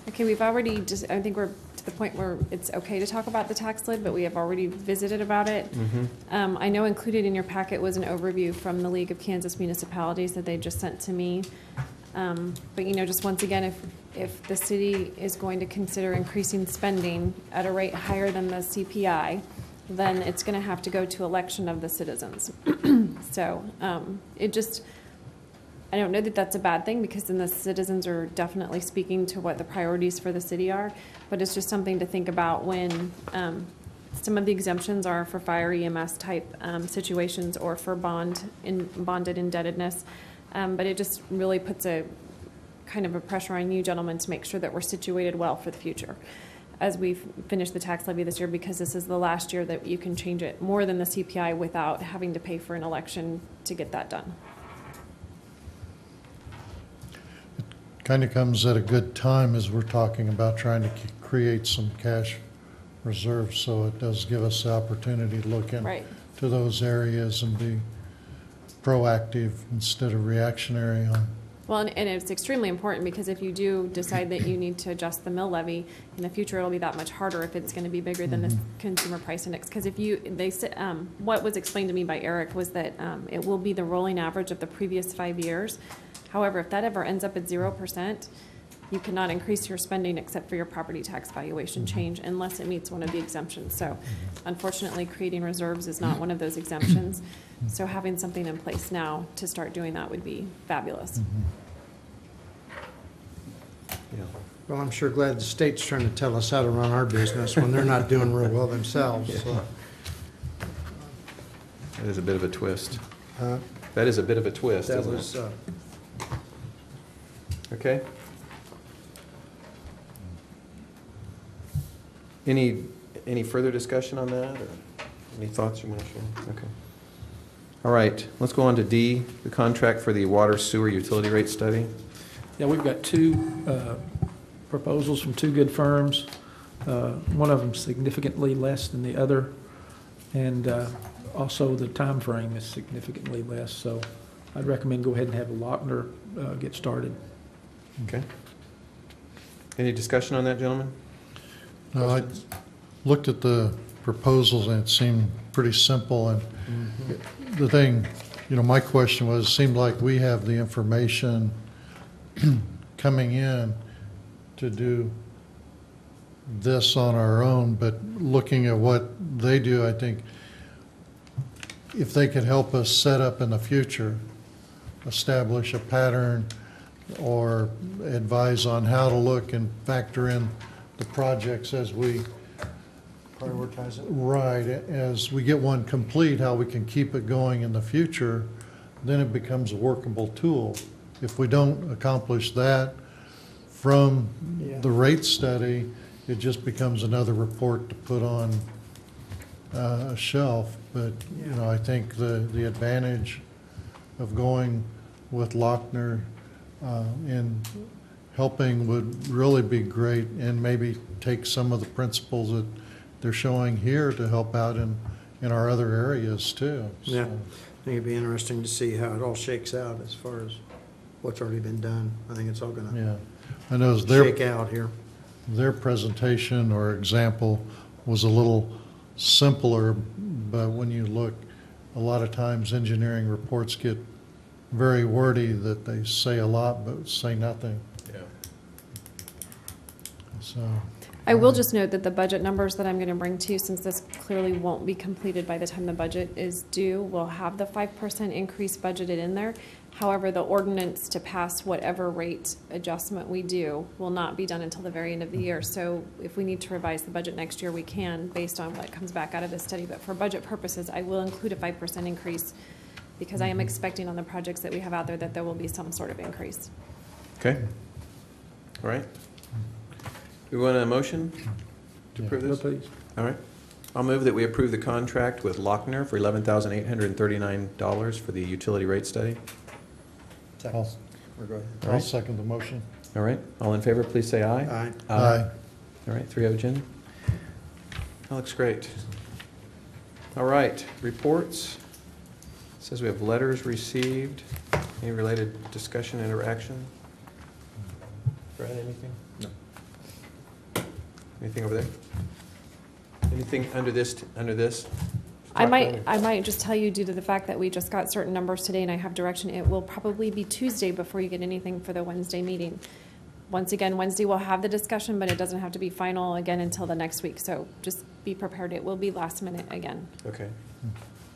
Okay, we've already just, I think we're to the point where it's okay to talk about the tax lid, but we have already visited about it. I know included in your packet was an overview from the League of Kansas Municipalities that they just sent to me. But, you know, just once again, if the city is going to consider increasing spending at a rate higher than the CPI, then it's going to have to go to election of the citizens. So it just, I don't know that that's a bad thing, because then the citizens are definitely speaking to what the priorities for the city are, but it's just something to think about when some of the exemptions are for fire EMS type situations or for bonded indebtedness. But it just really puts a kind of a pressure on you gentlemen to make sure that we're situated well for the future as we finish the tax levy this year, because this is the last year that you can change it more than the CPI without having to pay for an election to get that done. Kind of comes at a good time as we're talking about trying to create some cash reserves, so it does give us the opportunity to look Right. into those areas and be proactive instead of reactionary on. Well, and it's extremely important, because if you do decide that you need to adjust the mill levy in the future, it'll be that much harder if it's going to be bigger than the consumer price index. Because if they said, what was explained to me by Eric was that it will be the rolling average of the previous 5 years. However, if that ever ends up at 0%, you cannot increase your spending except for your property tax valuation change unless it meets one of the exemptions. So unfortunately, creating reserves is not one of those exemptions. So having something in place now to start doing that would be fabulous. Yeah. Well, I'm sure glad the state's trying to tell us how to run our business when they're not doing real well themselves. So, That is a bit of a twist. uh, That is a bit of a twist, that isn't was, it? Okay. Any further discussion on that, or any thoughts you want to share? Okay. All right, let's go on to D, the contract for the water sewer utility rate study. Yeah, we've got two proposals from two good firms. One of them significantly less than the other, and also the time frame is significantly less. So I'd recommend go ahead and have a Lochner get started. Okay. Any discussion on that, gentlemen? No, I looked at the proposals and it seemed pretty simple, and the thing, you know, my question was, it seemed like we have the information coming in to do this on our own, but looking at what they do, I think if they could help us set up in the future, establish a pattern or advise on how to look and factor in the projects as we prioritize it. right, as we get one complete, how we can keep it going in the future, then it becomes a workable tool. If we don't accomplish that from the rate study, it just becomes another report to put on a shelf. But, you know, I think the advantage of going with Lochner in helping would really be great, and maybe take some of the principles that they're showing here to help out in our other areas too. Yeah, I So, think it'd be interesting to see how it all shakes out as far as what's already been done. I think it's all gonna yeah. I know shake out here. their presentation or example was a little simpler, but when you look, a lot of times engineering reports get very wordy, that they say a lot but say nothing. Yeah. So, I will just note that the budget numbers that I'm going to bring to you, since this clearly won't be completed by the time the budget is due, will have the 5% increase budgeted in there. However, the ordinance to pass whatever rate adjustment we do will not be done until the very end of the year. So if we need to revise the budget next year, we can, based on what comes back out of this study. But for budget purposes, I will include a 5% increase, because I am expecting on the projects that we have out there that there will be some sort of increase. Okay. All right. We want a motion to approve this? Please. All right. I'll move that we approve the contract with Lochner for $11,839 for the utility rate study. I'll All I'll right. second the motion. All right. All in favor, please say aye. Aye. Aye. All right, 3-0, Jen. That looks great. All right, reports. Says we have letters received. Any related discussion, interaction? Brad, anything? No. Anything over there? Anything under this? I might just tell you, due to the fact that we just got certain numbers today and I have direction, it will probably be Tuesday before you get anything for the Wednesday meeting. Once again, Wednesday we'll have the discussion, but it doesn't have to be final again until the next week. So just be prepared. It will be last minute again, Okay.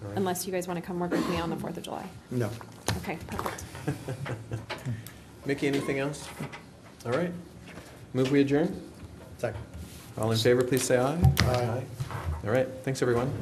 All right. unless you guys want to come work with me on the 4th of July. No. Okay, perfect. Mickey, anything else? All right. Move we adjourn? Second. All in favor, please say aye. Aye. All right, thanks, everyone.